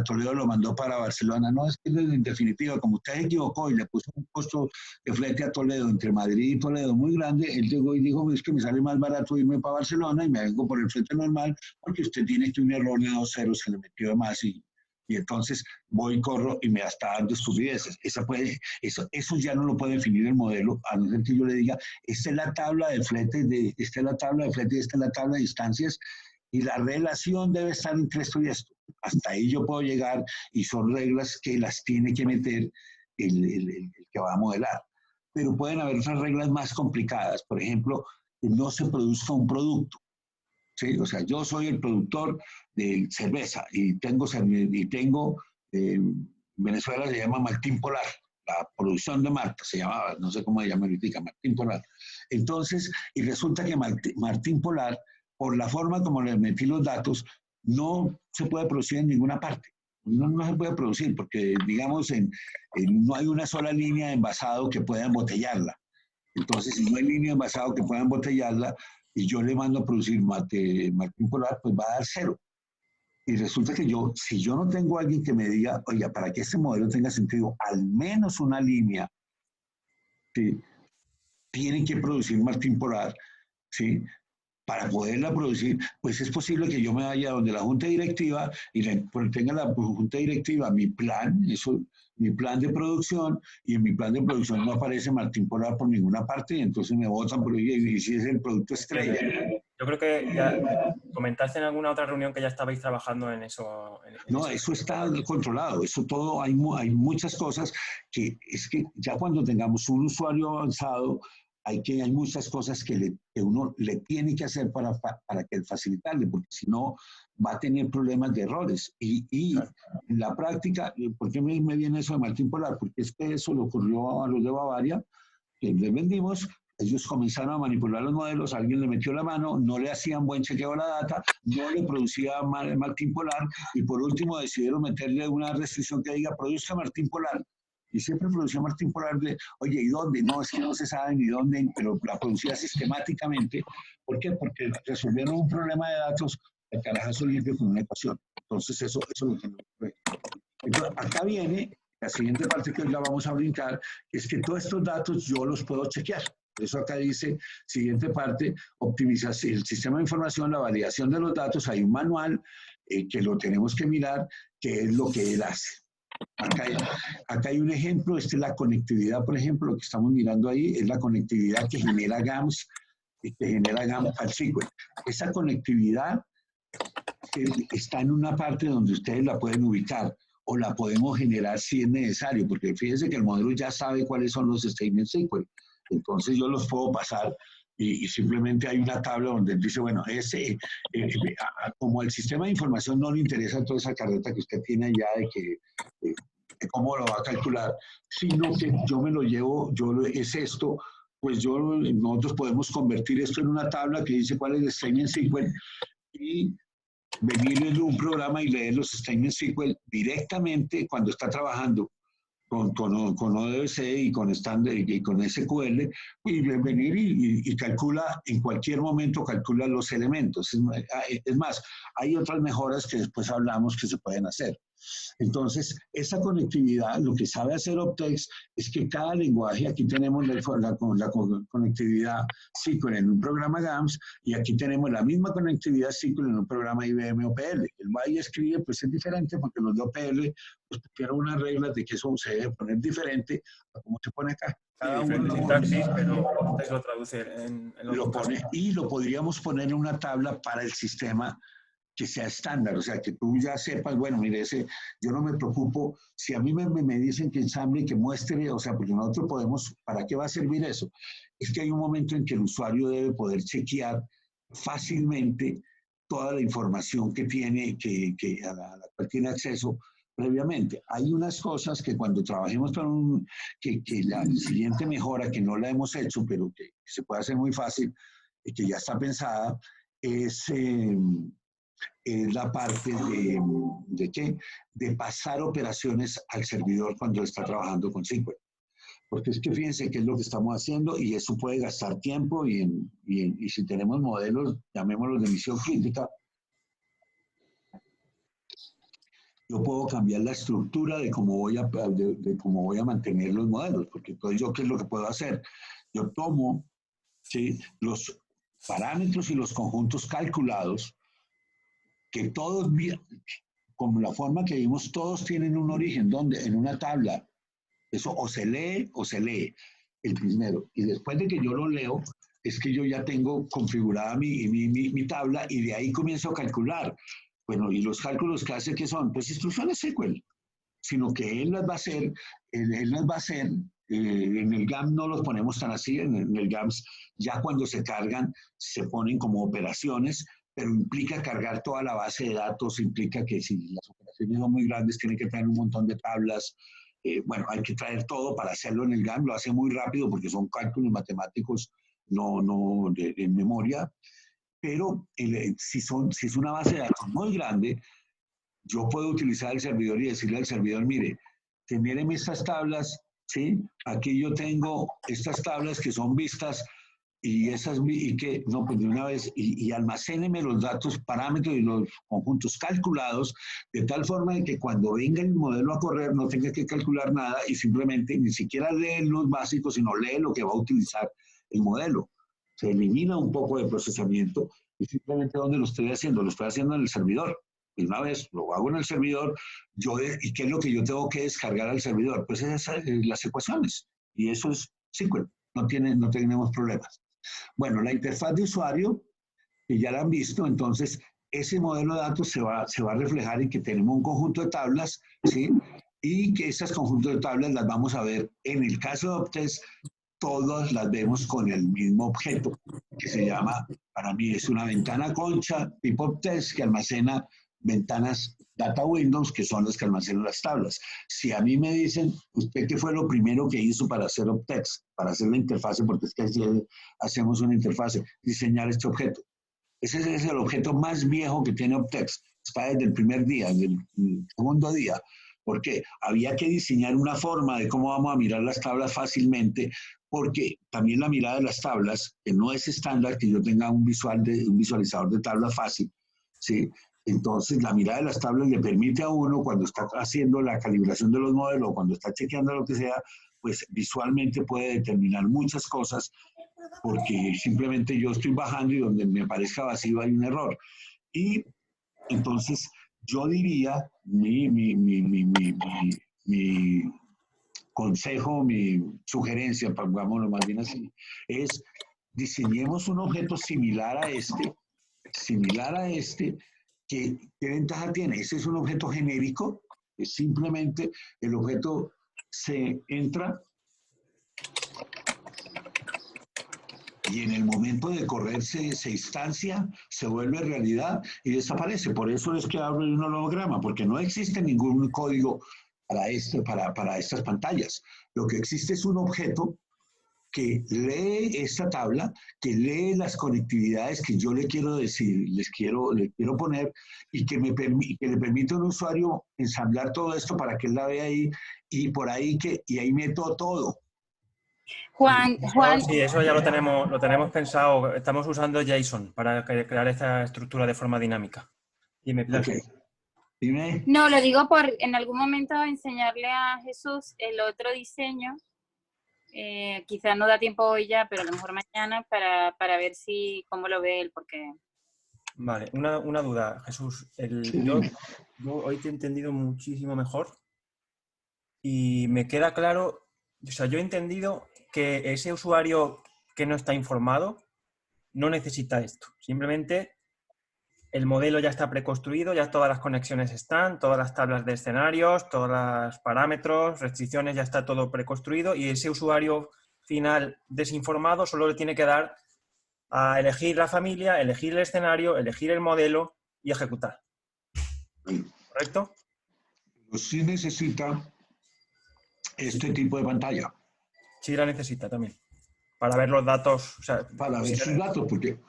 Toledo lo mandó para Barcelona? No, es que en definitiva, como usted se equivocó y le puso un costo de flete a Toledo, entre Madrid y Toledo muy grande, él llegó y dijo, es que me sale más barato irme para Barcelona y me vengo por el flete normal, porque usted tiene que un error de 2 ceros que le metió de más y entonces voy, corro y me está dando estupideces. Eso ya no lo puede definir el modelo, a no ser que yo le diga, esta es la tabla de fletes, esta es la tabla de fletes, esta es la tabla de distancias, y la relación debe estar entre esto y esto. Hasta ahí yo puedo llegar y son reglas que las tiene que meter el que va a modelar. Pero pueden haber otras reglas más complicadas. Por ejemplo, que no se produzca un producto. ¿sí? O sea, yo soy el productor de cerveza y tengo Venezuela se llama Martín Polar, la producción de Marta se llamaba, no sé cómo se llama ahorita, Martín Polar. Entonces, y resulta que Martín Polar, por la forma como le metí los datos, no se puede producir en ninguna parte. No se puede producir porque, digamos, no hay una sola línea de envasado que pueda embotellarla. Entonces, si no hay línea de envasado que pueda embotellarla y yo le mando a producir Martín Polar, pues va a dar cero. Y resulta que si yo no tengo a alguien que me diga, oiga, para que este modelo tenga sentido, al menos una línea que tiene que producir Martín Polar, ¿sí? Para poderla producir, pues es posible que yo me vaya donde la junta directiva y tenga la junta directiva mi plan, mi plan de producción, y en mi plan de producción no aparece Martín Polar por ninguna parte, y entonces me votan por ahí, y si es el producto estrella. Yo creo que ya comentaste en alguna otra reunión que ya estabais trabajando en eso. No, eso está controlado, eso todo, hay muchas cosas que es que ya cuando tengamos un usuario avanzado, hay muchas cosas que uno le tiene que hacer para facilitarle, porque si no va a tener problemas de errores. Y en la práctica, ¿por qué me viene eso de Martín Polar? Porque es que eso le ocurrió a los de Bavaria, que les vendimos, ellos comenzaron a manipular los modelos, alguien le metió la mano, no le hacían buen chequeo a la data, no le producía Martín Polar, y por último decidieron meterle una restricción que diga, produzca Martín Polar. Y siempre producía Martín Polar de, oye, ¿y dónde? No, es que no se sabe ni dónde, pero la producía sistemáticamente. ¿Por qué? Porque resolvieron un problema de datos de carajazo limpio con una ecuación. Entonces, eso es lo que no fue. Entonces, acá viene la siguiente parte que hoy la vamos a brincar, es que todos estos datos yo los puedo chequear. Por eso acá dice, siguiente parte, optimización, el sistema de información, la validación de los datos, hay un manual que lo tenemos que mirar, que es lo que él hace. Acá hay un ejemplo, esta es la conectividad, por ejemplo, lo que estamos mirando ahí es la conectividad que genera GAMS, que genera GAMS al SQL. Esa conectividad está en una parte donde ustedes la pueden ubicar o la podemos generar si es necesario, porque fíjense que el modelo ya sabe cuáles son los statements SQL. Entonces yo los puedo pasar y simplemente hay una tabla donde dice, bueno, como al sistema de información no le interesa toda esa carreta que usted tiene allá de cómo lo va a calcular, sino que yo me lo llevo, es esto, pues nosotros podemos convertir esto en una tabla que dice cuál es el statement SQL y venir en un programa y leer los statements SQL directamente cuando está trabajando con ODBC y con Standard y con SQL, y venir y calcula, en cualquier momento calcula los elementos. Es más, hay otras mejoras que después hablamos que se pueden hacer. Entonces, esa conectividad, lo que sabe hacer Optex es que cada lenguaje, aquí tenemos la conectividad SQL en un programa GAMS y aquí tenemos la misma conectividad SQL en un programa IBM OPL. El va y escribe, pues es diferente porque los de OPL pues pusieron unas reglas de que eso se debe poner diferente a cómo se pone acá. Cada uno sintaxis, pero Optex lo traduce en lo pone casos. Y lo podríamos poner en una tabla para el sistema que sea estándar, o sea, que tú ya sepas, bueno, mire, yo no me preocupo, si a mí me dicen que ensamble y que muestre, o sea, porque nosotros podemos, ¿para qué va a servir eso? Es que hay un momento en que el usuario debe poder chequear fácilmente toda la información que tiene, a la cual tiene acceso previamente. Hay unas cosas que cuando trabajemos con que la siguiente mejora, que no la hemos hecho, pero que se puede hacer muy fácil, y que ya está pensada, es la parte de pasar operaciones al servidor cuando está trabajando con SQL. Porque es que fíjense qué es lo que estamos haciendo y eso puede gastar tiempo y si tenemos modelos, llamémoslos de misión crítica, yo puedo cambiar la estructura de cómo voy a mantener los modelos, porque entonces yo qué es lo que puedo hacer. Yo tomo, ¿sí?, los parámetros y los conjuntos calculados, que todos, como la forma que vimos, todos tienen un origen, donde en una tabla, eso o se lee el primero, y después de que yo lo leo, es que yo ya tengo configurada mi tabla y de ahí comienzo a calcular. Bueno, y los cálculos que hace, ¿qué son? Pues instrucciones SQL, sino que él las va a hacer, en el GAMS no los ponemos tan así, en el GAMS ya cuando se cargan se ponen como operaciones, pero implica cargar toda la base de datos, implica que si las operaciones son muy grandes, tiene que tener un montón de tablas. Bueno, hay que traer todo para hacerlo en el GAN, lo hace muy rápido porque son cálculos matemáticos no de memoria, pero si es una base de datos muy grande, yo puedo utilizar el servidor y decirle al servidor, mire, genéreme estas tablas, ¿sí? Aquí yo tengo estas tablas que son vistas y que, no, pues de una vez, y almacéneme los datos, parámetros y los conjuntos calculados, de tal forma de que cuando venga el modelo a correr no tenga que calcular nada y simplemente ni siquiera lee los básicos, sino lee lo que va a utilizar el modelo. Se elimina un poco de procesamiento y simplemente ¿dónde lo estoy haciendo? Lo estoy haciendo en el servidor. Y una vez lo hago en el servidor, ¿y qué es lo que yo tengo que descargar al servidor? Pues las ecuaciones. Y eso es SQL. No tenemos problemas. Bueno, la interfaz de usuario, que ya la han visto, entonces ese modelo de datos se va a reflejar en que tenemos un conjunto de tablas, ¿sí? Y que esas conjuntos de tablas las vamos a ver, en el caso de Optest, todas las vemos con el mismo objeto, que se llama, para mí es una ventana concha tipo Optest que almacena ventanas data windows, que son las que almacenan las tablas. Si a mí me dicen, ¿usted qué fue lo primero que hizo para hacer Optext? Para hacer la interfase, porque es que hacemos una interfase, diseñar este objeto. Ese es el objeto más viejo que tiene Optext. Está desde el primer día, desde el segundo día. Porque había que diseñar una forma de cómo vamos a mirar las tablas fácilmente, porque también la mirada de las tablas, que no es estándar que yo tenga un visualizador de tablas fácil, ¿sí? Entonces, la mirada de las tablas le permite a uno, cuando está haciendo la calibración de los modelos, cuando está chequeando lo que sea, pues visualmente puede determinar muchas cosas, porque simplemente yo estoy bajando y donde me parezca vacío hay un error. Y entonces, yo diría, mi consejo, mi sugerencia, pongámoslo más bien así, es diseñemos un objeto similar a este, ¿qué ventaja tiene? Ese es un objeto genérico, es simplemente el objeto se entra y en el momento de correr se instancia, se vuelve realidad y desaparece. Por eso es que hablo de un holograma, porque no existe ningún código para estas pantallas. Lo que existe es un objeto que lee esta tabla, que lee las conectividades que yo le quiero decir, le quiero poner y que le permite a un usuario ensamblar todo esto para que él la vea ahí y ahí meto todo. Juan. Sí, eso ya lo tenemos pensado. Estamos usando JSON para crear esta estructura de forma dinámica. Dime, Pilar. Okay. Dime. No, lo digo por en algún momento enseñarle a Jesús el otro diseño. Quizás no da tiempo hoy ya, pero a lo mejor mañana para ver cómo lo ve él, porque... Vale, una duda, Jesús. Yo hoy te he entendido muchísimo mejor y me queda claro, o sea, yo he entendido que ese usuario que no está informado no necesita esto. Simplemente el modelo ya está preconstruido, ya todas las conexiones están, todas las tablas de escenarios, todos los parámetros, restricciones, ya está todo preconstruido y ese usuario final desinformado solo le tiene que dar a elegir la familia, elegir el escenario, elegir el modelo y ejecutar. ¿Correcto? Pues sí necesita este tipo de pantalla. Sí la necesita también. Para ver los datos. O sea, para ver sus datos, porque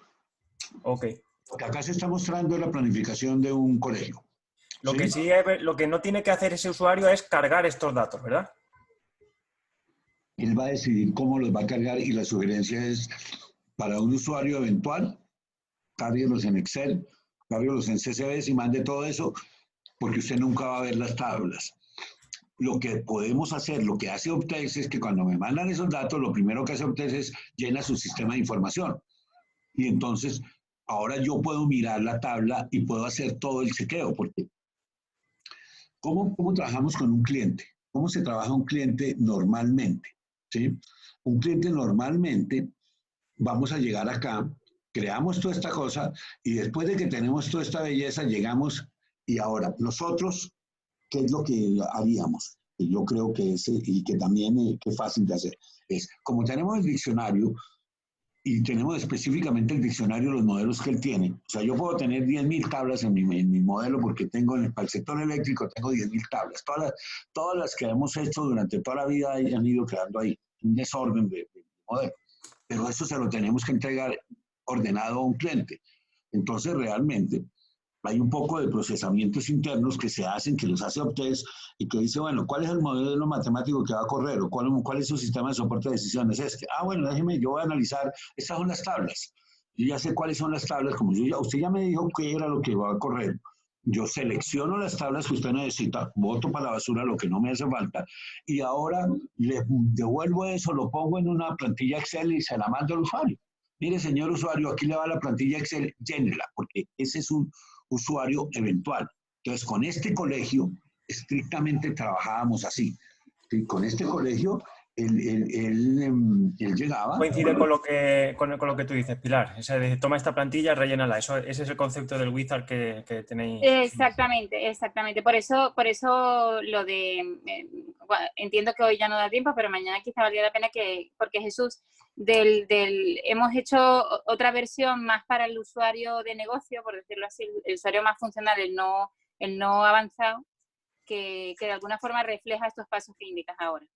acá se está mostrando la planificación de un colegio. Lo que no tiene que hacer ese usuario es cargar estos datos, ¿verdad? Él va a decidir cómo los va a cargar y la sugerencia es para un usuario eventual, cárguelos en Excel, cárguelos en CSV y mande todo eso, porque usted nunca va a ver las tablas. Lo que podemos hacer, lo que hace Optext es que cuando me mandan esos datos, lo primero que hace Optext es llena su sistema de información. Y entonces, ahora yo puedo mirar la tabla y puedo hacer todo el chequeo, porque ¿cómo trabajamos con un cliente? ¿Cómo se trabaja un cliente normalmente? ¿Sí? Un cliente normalmente, vamos a llegar acá, creamos toda esta cosa y después de que tenemos toda esta belleza, llegamos y ahora nosotros, ¿qué es lo que haríamos? Y yo creo que y que también que es fácil de hacer. Es, como tenemos el diccionario, y tenemos específicamente el diccionario de los modelos que él tiene. O sea, yo puedo tener 10.000 tablas en mi modelo porque tengo para el sector eléctrico tengo 10.000 tablas. Todas las que hemos hecho durante toda la vida han ido quedando ahí, un desorden de modelo. Pero eso se lo tenemos que entregar ordenado a un cliente. Entonces, realmente, hay un poco de procesamientos internos que se hacen, que los hace Optex y que dice, bueno, ¿cuál es el modelo matemático que va a correr? ¿O cuál es su sistema de soporte de decisiones? Bueno, déjeme, yo voy a analizar, estas son las tablas. Yo ya sé cuáles son las tablas, como usted ya me dijo qué era lo que va a correr. Yo selecciono las tablas que usted necesita, boto para la basura lo que no me hace falta, y ahora le devuelvo eso, lo pongo en una plantilla Excel y se la mando al usuario. Mire, señor usuario, aquí le va la plantilla Excel, llénela, porque ese es un usuario eventual. Entonces, con este colegio, estrictamente trabajábamos así. ¿Sí? Con este colegio, él llegaba... Coincide con lo que tú dices, Pilar. Ese de, toma esta plantilla, rellénala. Ese es el concepto del wizard que tenéis. Exactamente. Por eso lo de... entiendo que hoy ya no da tiempo, pero mañana quizá valía la pena porque Jesús, hemos hecho otra versión más para el usuario de negocio, por decirlo así, el usuario más funcional, el no avanzado, que de alguna forma refleja estos pasos que indicas ahora.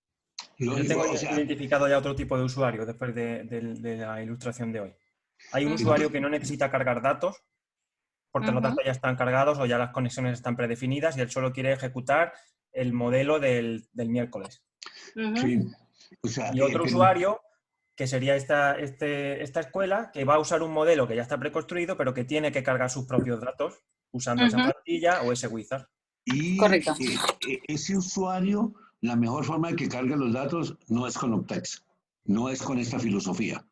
Yo tengo identificado ya otro tipo de usuario después de la ilustración de hoy. Hay un usuario que no necesita cargar datos, porque los datos ya están cargados o ya las conexiones están predefinidas y él solo quiere ejecutar el modelo del miércoles. Sí. O sea, y otro usuario que sería esta escuela, que va a usar un modelo que ya está preconstruido, pero que tiene que cargar sus propios datos usando esa plantilla o ese wizard. Y correcto. Ese usuario, la mejor forma de que cargue los datos no es con Optex, no es con esta filosofía.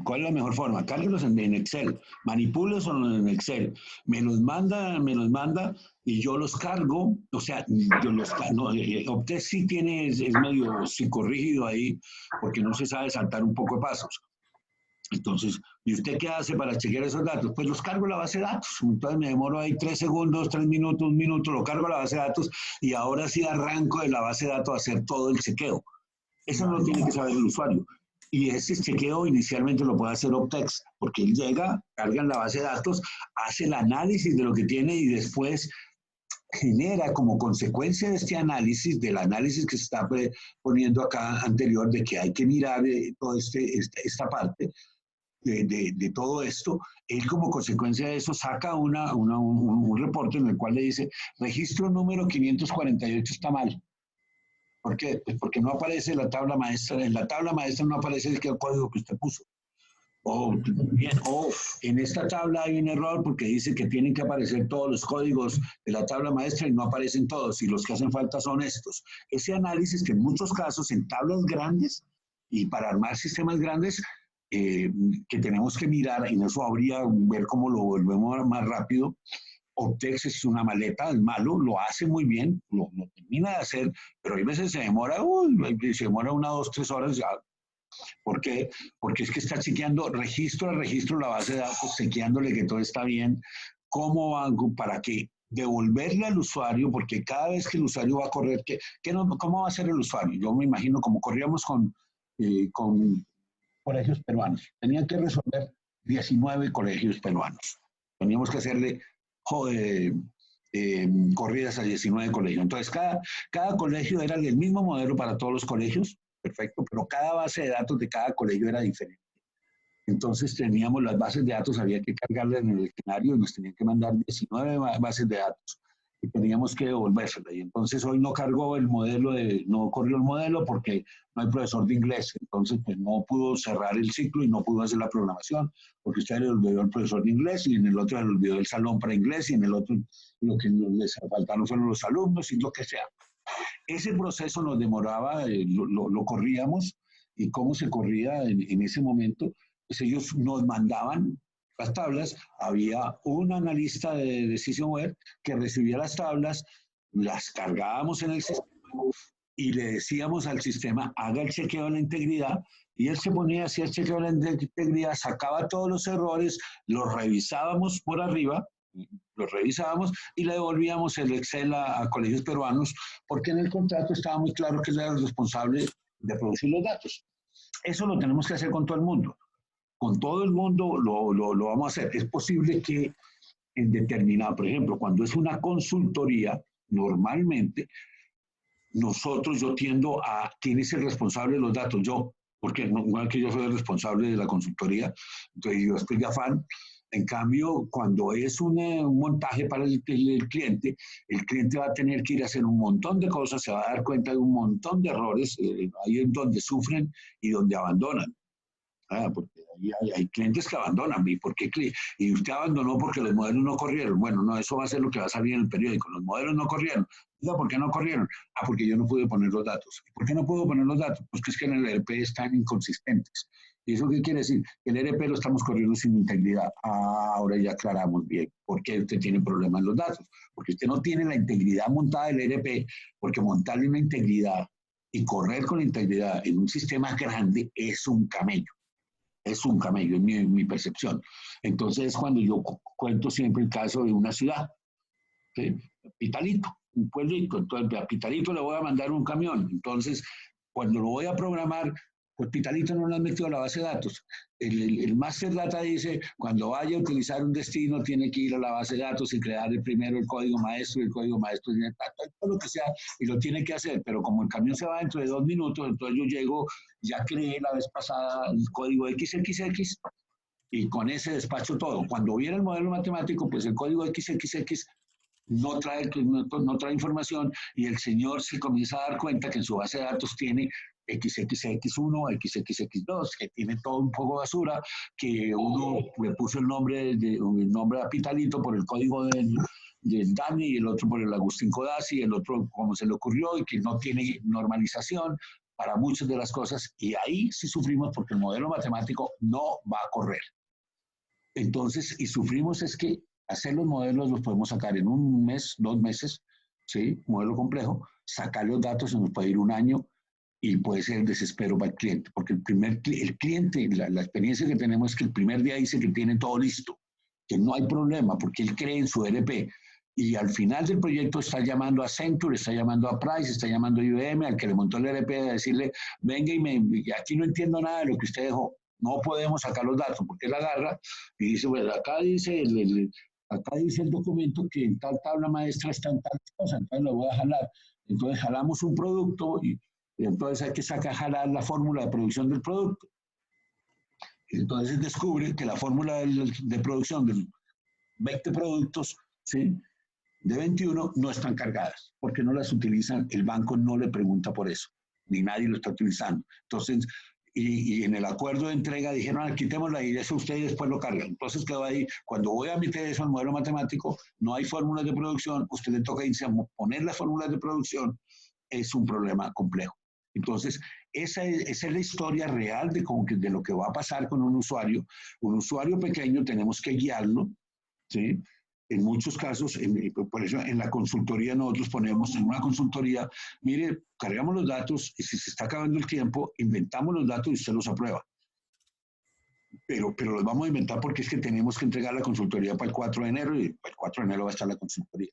¿Cuál es la mejor forma? Cárguelos en Excel, manipúlelos en Excel, me los manda y yo los cargo, o sea, Optex sí tiene, es medio psicorrígido ahí, porque no se sabe saltar un poco de pasos. Entonces, ¿y usted qué hace para chequear esos datos? Pues los cargo en la base de datos. Entonces me demoro ahí 3 segundos, 3 minutos, 1 minuto, lo cargo en la base de datos y ahora sí arranco de la base de datos a hacer todo el chequeo. Eso no lo tiene que saber el usuario. Y ese chequeo inicialmente lo puede hacer Optex, porque él llega, carga en la base de datos, hace el análisis de lo que tiene y después genera como consecuencia de este análisis, del análisis que se está poniendo acá anterior, de que hay que mirar toda esta parte, de todo esto, él como consecuencia de eso saca un reporte en el cual le dice, registro número 548 está mal. ¿Por qué? Pues porque no aparece la tabla maestra, en la tabla maestra no aparece el código que usted puso. O en esta tabla hay un error porque dice que tienen que aparecer todos los códigos de la tabla maestra y no aparecen todos, y los que hacen falta son estos. Ese análisis que en muchos casos en tablas grandes y para armar sistemas grandes, que tenemos que mirar, y en eso habría ver cómo lo volvemos más rápido. Optex es una maleta, es malo, lo hace muy bien, lo termina de hacer, pero hay veces se demora 1, 2, 3 horas ya. ¿Por qué? Porque es que está chequeando registro a registro la base de datos, chequeándole que todo está bien, cómo hago para que devolverle al usuario, porque cada vez que el usuario va a correr, ¿cómo va a ser el usuario? Yo me imagino como corríamos con colegios peruanos. Tenían que resolver 19 colegios peruanos. Teníamos que hacerle corridas a 19 colegios. Entonces, cada colegio era del mismo modelo para todos los colegios, perfecto, pero cada base de datos de cada colegio era diferente. Entonces, teníamos las bases de datos, había que cargarlas en el diccionario y nos tenían que mandar 19 bases de datos y teníamos que devolvérselas. Y entonces hoy no corrió el modelo porque no hay profesor de inglés. Entonces, pues no pudo cerrar el ciclo y no pudo hacer la programación porque usted le olvidó el profesor de inglés y en el otro le olvidó el salón para inglés y en el otro lo que les faltaron fueron los alumnos y lo que sea. Ese proceso nos demoraba, lo corríamos, y cómo se corría en ese momento, pues ellos nos mandaban las tablas, había un analista de Decisionware que recibía las tablas, las cargábamos en el sistema y le decíamos al sistema, haga el chequeo de la integridad, y él se ponía, hacía el chequeo de la integridad, sacaba todos los errores, los revisábamos por arriba, los revisábamos y le devolvíamos el Excel a colegios peruanos, porque en el contrato estaba muy claro que él era el responsable de producir los datos. Eso lo tenemos que hacer con todo el mundo. con todo el mundo lo vamos a hacer. Es posible que en determinado, por ejemplo, cuando es una consultoría, normalmente yo tiendo a, ¿quién es el responsable de los datos? Yo, porque no es que yo soy el responsable de la consultoría, entonces yo estoy de afán. En cambio, cuando es un montaje para el cliente va a tener que ir a hacer un montón de cosas, se va a dar cuenta de un montón de errores, ahí es donde sufren y donde abandonan. Porque hay clientes que abandonan. ¿Y por qué? Y usted abandonó porque los modelos no corrieron. Bueno, no, eso va a ser lo que va a salir en el periódico. Los modelos no corrieron. ¿Por qué no corrieron? Porque yo no pude poner los datos. ¿Por qué no puedo poner los datos? Pues que es que en el ERP están inconsistentes. ¿Y eso qué quiere decir? Que el ERP lo estamos corriendo sin integridad. Ahora ya aclaramos bien por qué usted tiene problemas en los datos. Porque usted no tiene la integridad montada del ERP, porque montarle una integridad y correr con integridad en un sistema grande es un camello. Es un camello, en mi percepción. Entonces es cuando yo cuento siempre el caso de una ciudad, ¿sí? Pitalito, un pueblito. Entonces a Pitalito le voy a mandar un camión. Entonces, cuando lo voy a programar, pues Pitalito no lo han metido a la base de datos. El Master Data dice, cuando vaya a utilizar un destino, tiene que ir a la base de datos y crear primero el código maestro, y el código maestro tiene todo lo que sea, y lo tiene que hacer. Pero como el camión se va dentro de 2 minutos, entonces yo llego, ya creé la vez pasada el código XXX, y con ese despacho todo. Cuando viene el modelo matemático, pues el código XXX no trae información, y el señor se comienza a dar cuenta que en su base de datos tiene XXX1, XXX2, que tiene todo un poco de basura, que uno le puso el nombre a Pitalito por el código del Dani, y el otro por el Agustín Codazzi, y el otro como se le ocurrió, y que no tiene normalización para muchas de las cosas, y ahí sí sufrimos porque el modelo matemático no va a correr. Entonces, y sufrimos es que hacer los modelos los podemos sacar en 1 mes, 2 meses, ¿sí? Modelo complejo, sacar los datos se nos puede ir 1 año, y puede ser el desespero para el cliente, porque el cliente, la experiencia que tenemos es que el primer día dice que tiene todo listo, que no hay problema, porque él cree en su ERP, y al final del proyecto está llamando a Accenture, está llamando a Price, está llamando a IBM, al que le montó el ERP, a decirle, venga y aquí no entiendo nada de lo que usted dejó, no podemos sacar los datos, porque él agarra y dice, bueno, acá dice el documento que en tal tabla maestra está en tal cosa, entonces lo voy a jalar. Entonces jalamos un producto y entonces hay que jalar la fórmula de producción del producto. Entonces descubre que la fórmula de producción de 20 productos, ¿sí?, de 21 no están cargadas, porque no las utilizan, el banco no le pregunta por eso, ni nadie lo está utilizando. Entonces, y en el acuerdo de entrega dijeron, quitémosla y eso ustedes después lo cargan. Entonces quedó ahí, cuando voy a meter eso al modelo matemático, no hay fórmulas de producción, usted le toca irse a poner las fórmulas de producción, es un problema complejo. Entonces, esa es la historia real de lo que va a pasar con un usuario. Un usuario pequeño tenemos que guiarlo, ¿sí? En muchos casos, por eso en la consultoría nosotros ponemos, en una consultoría, mire, cargamos los datos y si se está acabando el tiempo, inventamos los datos y usted los aprueba. Pero los vamos a inventar porque es que tenemos que entregar la consultoría para el 4 de enero y para el 4 de enero va a estar la consultoría.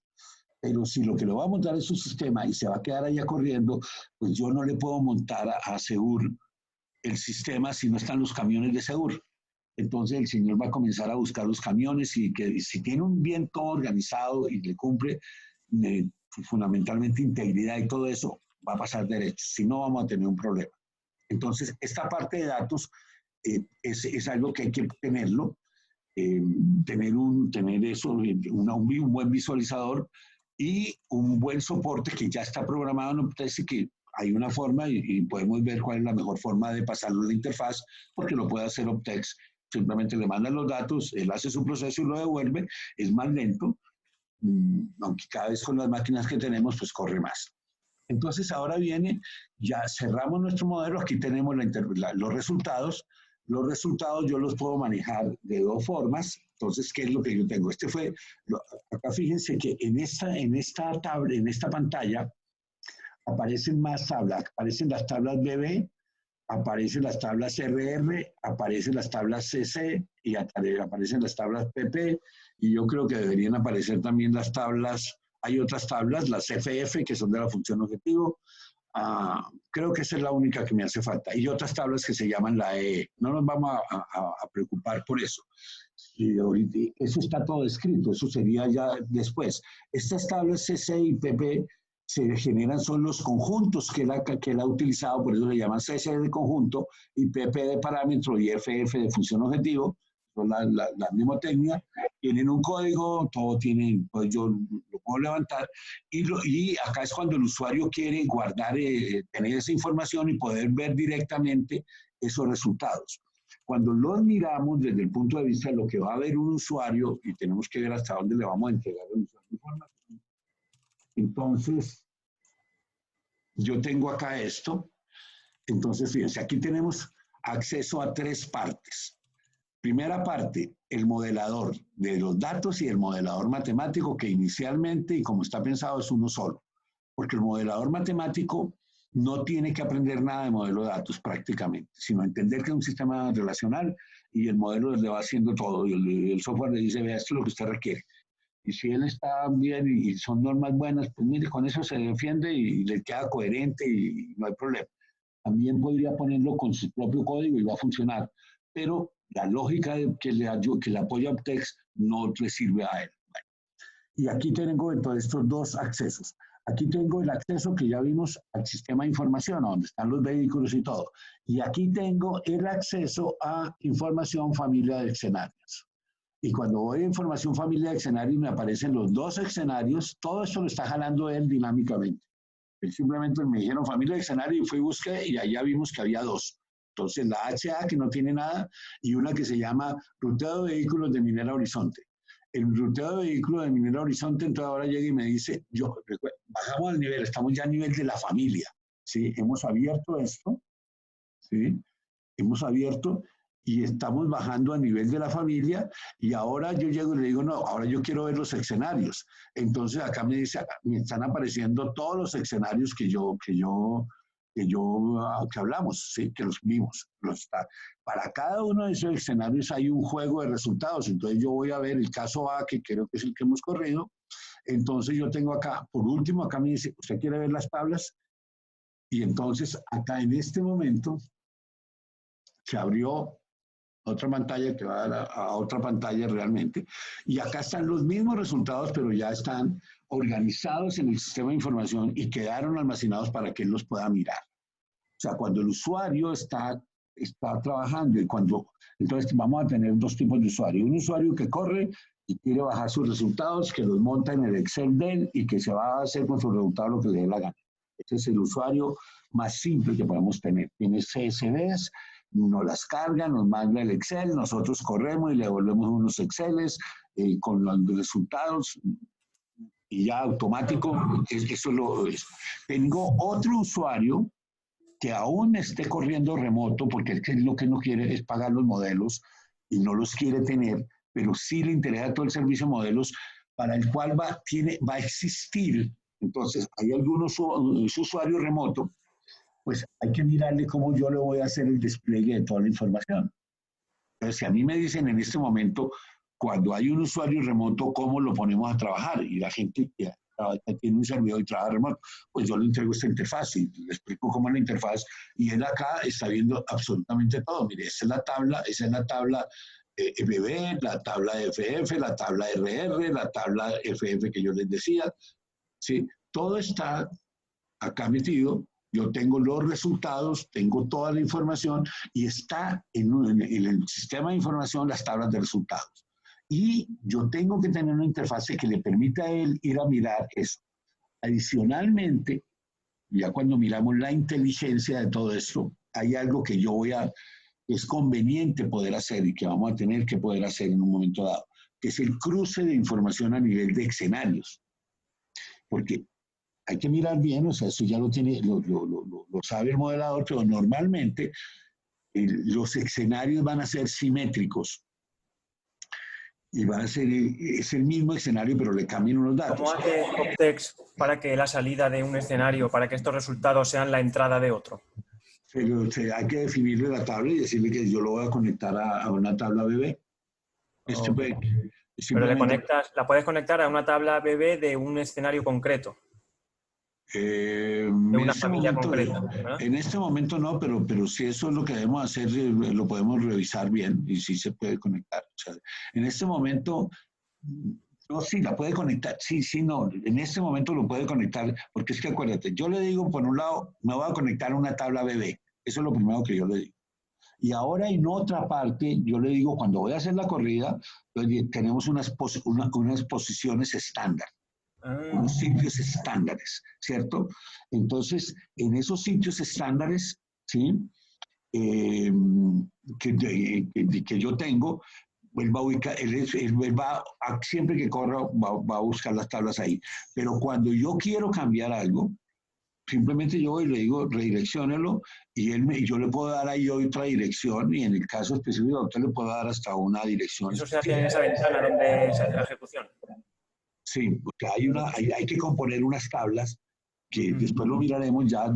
Pero si lo que le va a montar es su sistema y se va a quedar allá corriendo, pues yo no le puedo montar a Segur el sistema si no están los camiones de Segur. Entonces el señor va a comenzar a buscar los camiones y que si tiene un bien todo organizado y le cumple fundamentalmente integridad y todo eso, va a pasar derecho. Si no, vamos a tener un problema. Entonces, esta parte de datos es algo que hay que tenerlo, tener eso, un buen visualizador y un buen soporte que ya está programado en Optex y que hay una forma y podemos ver cuál es la mejor forma de pasarlo a la interfaz, porque lo puede hacer Optex. Simplemente le mandan los datos, él hace su proceso y lo devuelve, es más lento, aunque cada vez con las máquinas que tenemos, pues corre más. Entonces ahora viene, ya cerramos nuestro modelo, aquí tenemos los resultados. Los resultados yo los puedo manejar de 2 formas. Entonces, ¿qué es lo que yo tengo? Acá fíjense que en esta pantalla aparecen más tablas, aparecen las tablas BB, aparecen las tablas RR, aparecen las tablas CC y aparecen las tablas PP, y yo creo que deberían aparecer también las tablas, hay otras tablas, las FF, que son de la función objetivo, creo que esa es la única que me hace falta. Y otras tablas que se llaman la EE. No nos vamos a preocupar por eso. Y eso está todo escrito, eso sería ya después. Estas tablas CC y PP se generan, son los conjuntos que él ha utilizado, por eso le llaman CC de conjunto y PP de parámetro y FF de función objetivo, son la misma técnica, tienen un código, todo tiene, pues yo lo puedo levantar, y acá es cuando el usuario quiere guardar, tener esa información y poder ver directamente esos resultados. Cuando los miramos desde el punto de vista de lo que va a ver un usuario, y tenemos que ver hasta dónde le vamos a entregar al usuario información, entonces yo tengo acá esto. Entonces, fíjense, aquí tenemos acceso a 3 partes. Primera parte, el modelador de los datos y el modelador matemático, que inicialmente, y como está pensado, es uno solo. Porque el modelador matemático no tiene que aprender nada de modelo de datos prácticamente, sino entender que es un sistema relacional y el modelo le va haciendo todo. Y el software le dice, vea, esto es lo que usted requiere. Y si él está bien y son normas buenas, pues mire, con eso se defiende y le queda coherente y no hay problema. También podría ponerlo con su propio código y va a funcionar. Pero la lógica que le apoya a Optex no le sirve a él. Bueno, y aquí tengo entonces estos 2 accesos. Aquí tengo el acceso que ya vimos al sistema de información, donde están los vehículos y todo. Y aquí tengo el acceso a información familia de escenarios. Y cuando voy a información familia de escenarios me aparecen los 2 escenarios, todo esto lo está jalando él dinámicamente. Él simplemente me dijeron familia de escenario y fui y busqué y allá vimos que había 2. Entonces la HA que no tiene nada y una que se llama ruteo de vehículos de Minera Horizonte. El ruteo de vehículos de Minera Horizonte, entonces ahora llega y me dice, bajamos al nivel, estamos ya a nivel de la familia, ¿sí? Hemos abierto esto, ¿sí? Hemos abierto y estamos bajando a nivel de la familia y ahora yo llego y le digo, no, ahora yo quiero ver los escenarios. Entonces acá me dice, me están apareciendo todos los escenarios que hablamos, ¿sí? Que los vimos. Para cada uno de esos escenarios hay un juego de resultados. Entonces yo voy a ver el caso A, que creo que es el que hemos corrido. Entonces yo tengo acá, por último, acá me dice, ¿usted quiere ver las tablas? Y entonces acá en este momento se abrió otra pantalla que va a otra pantalla realmente. Y acá están los mismos resultados, pero ya están organizados en el sistema de información y quedaron almacenados para que él los pueda mirar. O sea, cuando el usuario está trabajando y entonces vamos a tener 2 tipos de usuarios. Un usuario que corre y quiere bajar sus resultados, que los monta en el Excel de él y que se va a hacer con sus resultados lo que le dé la gana. Ese es el usuario más simple que podemos tener. Tiene CSVs, nos las carga, nos manda el Excel, nosotros corremos y le devolvemos unos Exceles con los resultados y ya automático. Eso lo es. Tengo otro usuario que aún esté corriendo remoto, porque lo que no quiere es pagar los modelos y no los quiere tener, pero sí le interesa todo el servicio de modelos para el cual va a existir. Entonces, hay algunos usuarios remotos, pues hay que mirarle cómo yo le voy a hacer el despliegue de toda la información. Entonces, si a mí me dicen en este momento, cuando hay un usuario remoto, ¿cómo lo ponemos a trabajar? Y la gente que tiene un servidor y trabaja remoto, pues yo le entrego esta interfaz y le explico cómo es la interfaz y él acá está viendo absolutamente todo. Mire, esa es la tabla BB, la tabla FF, la tabla RR, la tabla FF que yo les decía, ¿sí? Todo está acá metido. Yo tengo los resultados, tengo toda la información y está en el sistema de información las tablas de resultados. Y yo tengo que tener una interfase que le permita a él ir a mirar eso. Adicionalmente, ya cuando miramos la inteligencia de todo esto, hay algo que es conveniente poder hacer y que vamos a tener que poder hacer en un momento dado, que es el cruce de información a nivel de escenarios. Porque hay que mirar bien, o sea, eso ya lo sabe el modelador, pero normalmente los escenarios van a ser simétricos. Y es el mismo escenario, pero le cambian unos datos. ¿Cómo hace Optex para que la salida de un escenario, para que estos resultados sean la entrada de otro? Pero hay que definirle la tabla y decirle que yo lo voy a conectar a una tabla BB. Pero la puedes conectar a una tabla BB de un escenario concreto. de una familia concreta, ¿verdad? En este momento no, pero si eso es lo que debemos hacer, lo podemos revisar bien y sí se puede conectar. O sea, en este momento, no, sí, la puede conectar, sí, no, en este momento lo puede conectar, porque es que acuérdate, yo le digo, por un lado, me voy a conectar a una tabla BB, eso es lo primero que yo le digo. Y ahora en otra parte, yo le digo, cuando voy a hacer la corrida, tenemos unas posiciones estándar, unos sitios estándares, ¿cierto? Entonces, en esos sitios estándares, ¿sí? Que yo tengo, él va a ubicar, él va siempre que corra, va a buscar las tablas ahí. Pero cuando yo quiero cambiar algo, simplemente yo voy y le digo, redirecciónelo, y yo le puedo dar ahí otra dirección, y en el caso específico, a usted le puedo dar hasta una dirección. ¿Eso se hace en esa ventana donde se hace la ejecución? Sí, porque hay que componer unas tablas que después lo miraremos ya,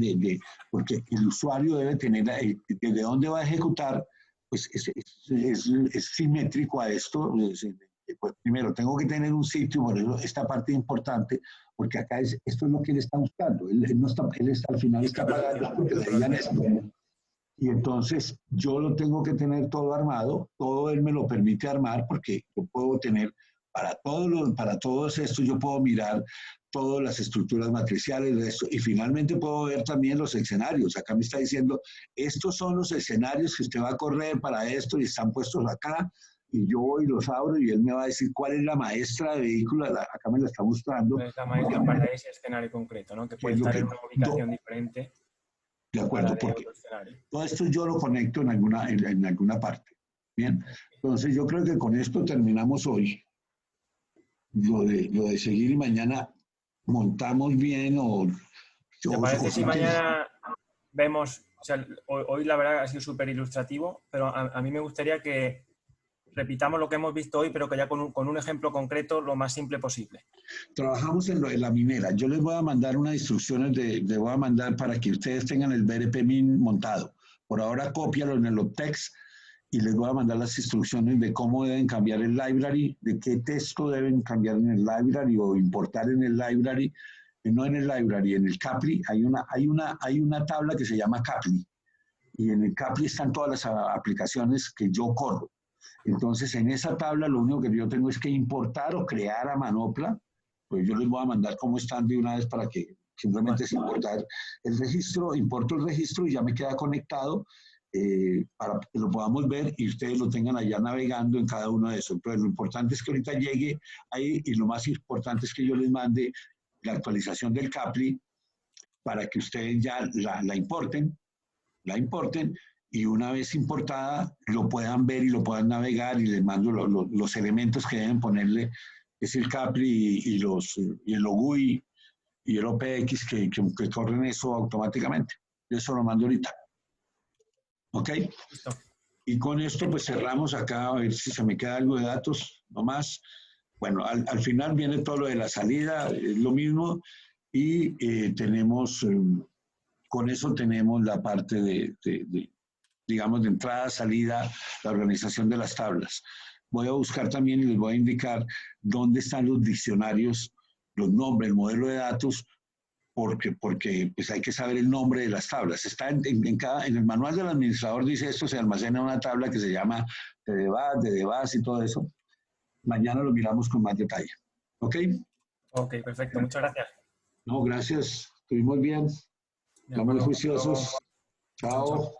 porque el usuario debe tener, de dónde va a ejecutar, pues es simétrico a esto. Pues primero, tengo que tener un sitio, por eso esta parte es importante, porque acá esto es lo que él está buscando. Él al final está pagando porque le digan esto. Y entonces yo lo tengo que tener todo armado, todo él me lo permite armar, porque yo puedo tener, para todos estos, yo puedo mirar todas las estructuras matriciales de esto, y finalmente puedo ver también los escenarios. Acá me está diciendo, estos son los escenarios que usted va a correr para esto, y están puestos acá, y yo voy y los abro, y él me va a decir cuál es la maestra de vehículo, acá me la está mostrando. Es la maestra para ese escenario concreto, ¿no? Que puede estar en una ubicación diferente. De acuerdo, porque todo esto yo lo conecto en alguna parte. Bien, entonces yo creo que con esto terminamos hoy. Lo de seguir, y mañana montamos bien ¿Te parece si mañana vemos, o sea, hoy la verdad ha sido súper ilustrativo, pero a mí me gustaría que repitamos lo que hemos visto hoy, pero que ya con un ejemplo concreto lo más simple posible. Trabajamos en la minera. Yo les voy a mandar unas instrucciones, les voy a mandar para que ustedes tengan el BRPmin montado. Por ahora cópialo en el Optex y les voy a mandar las instrucciones de cómo deben cambiar el library, de qué texto deben cambiar en el library o importar en el library. No en el library, en el Capli. Hay una tabla que se llama Capli. Y en el Capli están todas las aplicaciones que yo corro. Entonces, en esa tabla lo único que yo tengo es que importar o crear a manopla. Pues yo les voy a mandar cómo están de una vez para que simplemente es importar el registro, importo el registro y ya me queda conectado para que lo podamos ver y ustedes lo tengan allá navegando en cada uno de esos. Entonces, lo importante es que ahorita llegue ahí y lo más importante es que yo les mande la actualización del Capli para que ustedes ya la importen, y una vez importada lo puedan ver y lo puedan navegar, y les mando los elementos que deben ponerle, es el Capli y el OGUI y el OPX que corren eso automáticamente. Eso lo mando ahorita. ¿Ok? Listo. Y con esto pues cerramos acá, a ver si se me queda algo de datos, no más. Bueno, al final viene todo lo de la salida, es lo mismo, y con eso tenemos la parte digamos, de entrada, salida, la organización de las tablas. Voy a buscar también y les voy a indicar dónde están los diccionarios, los nombres, el modelo de datos, porque pues hay que saber el nombre de las tablas. Está en el manual del administrador, dice esto, se almacena en una tabla que se llama DDBAS y todo eso. Mañana lo miramos con más detalle. ¿Ok? Ok, perfecto. Muchas gracias. No, gracias. Estuvimos bien. Estamos juiciosos. Chao.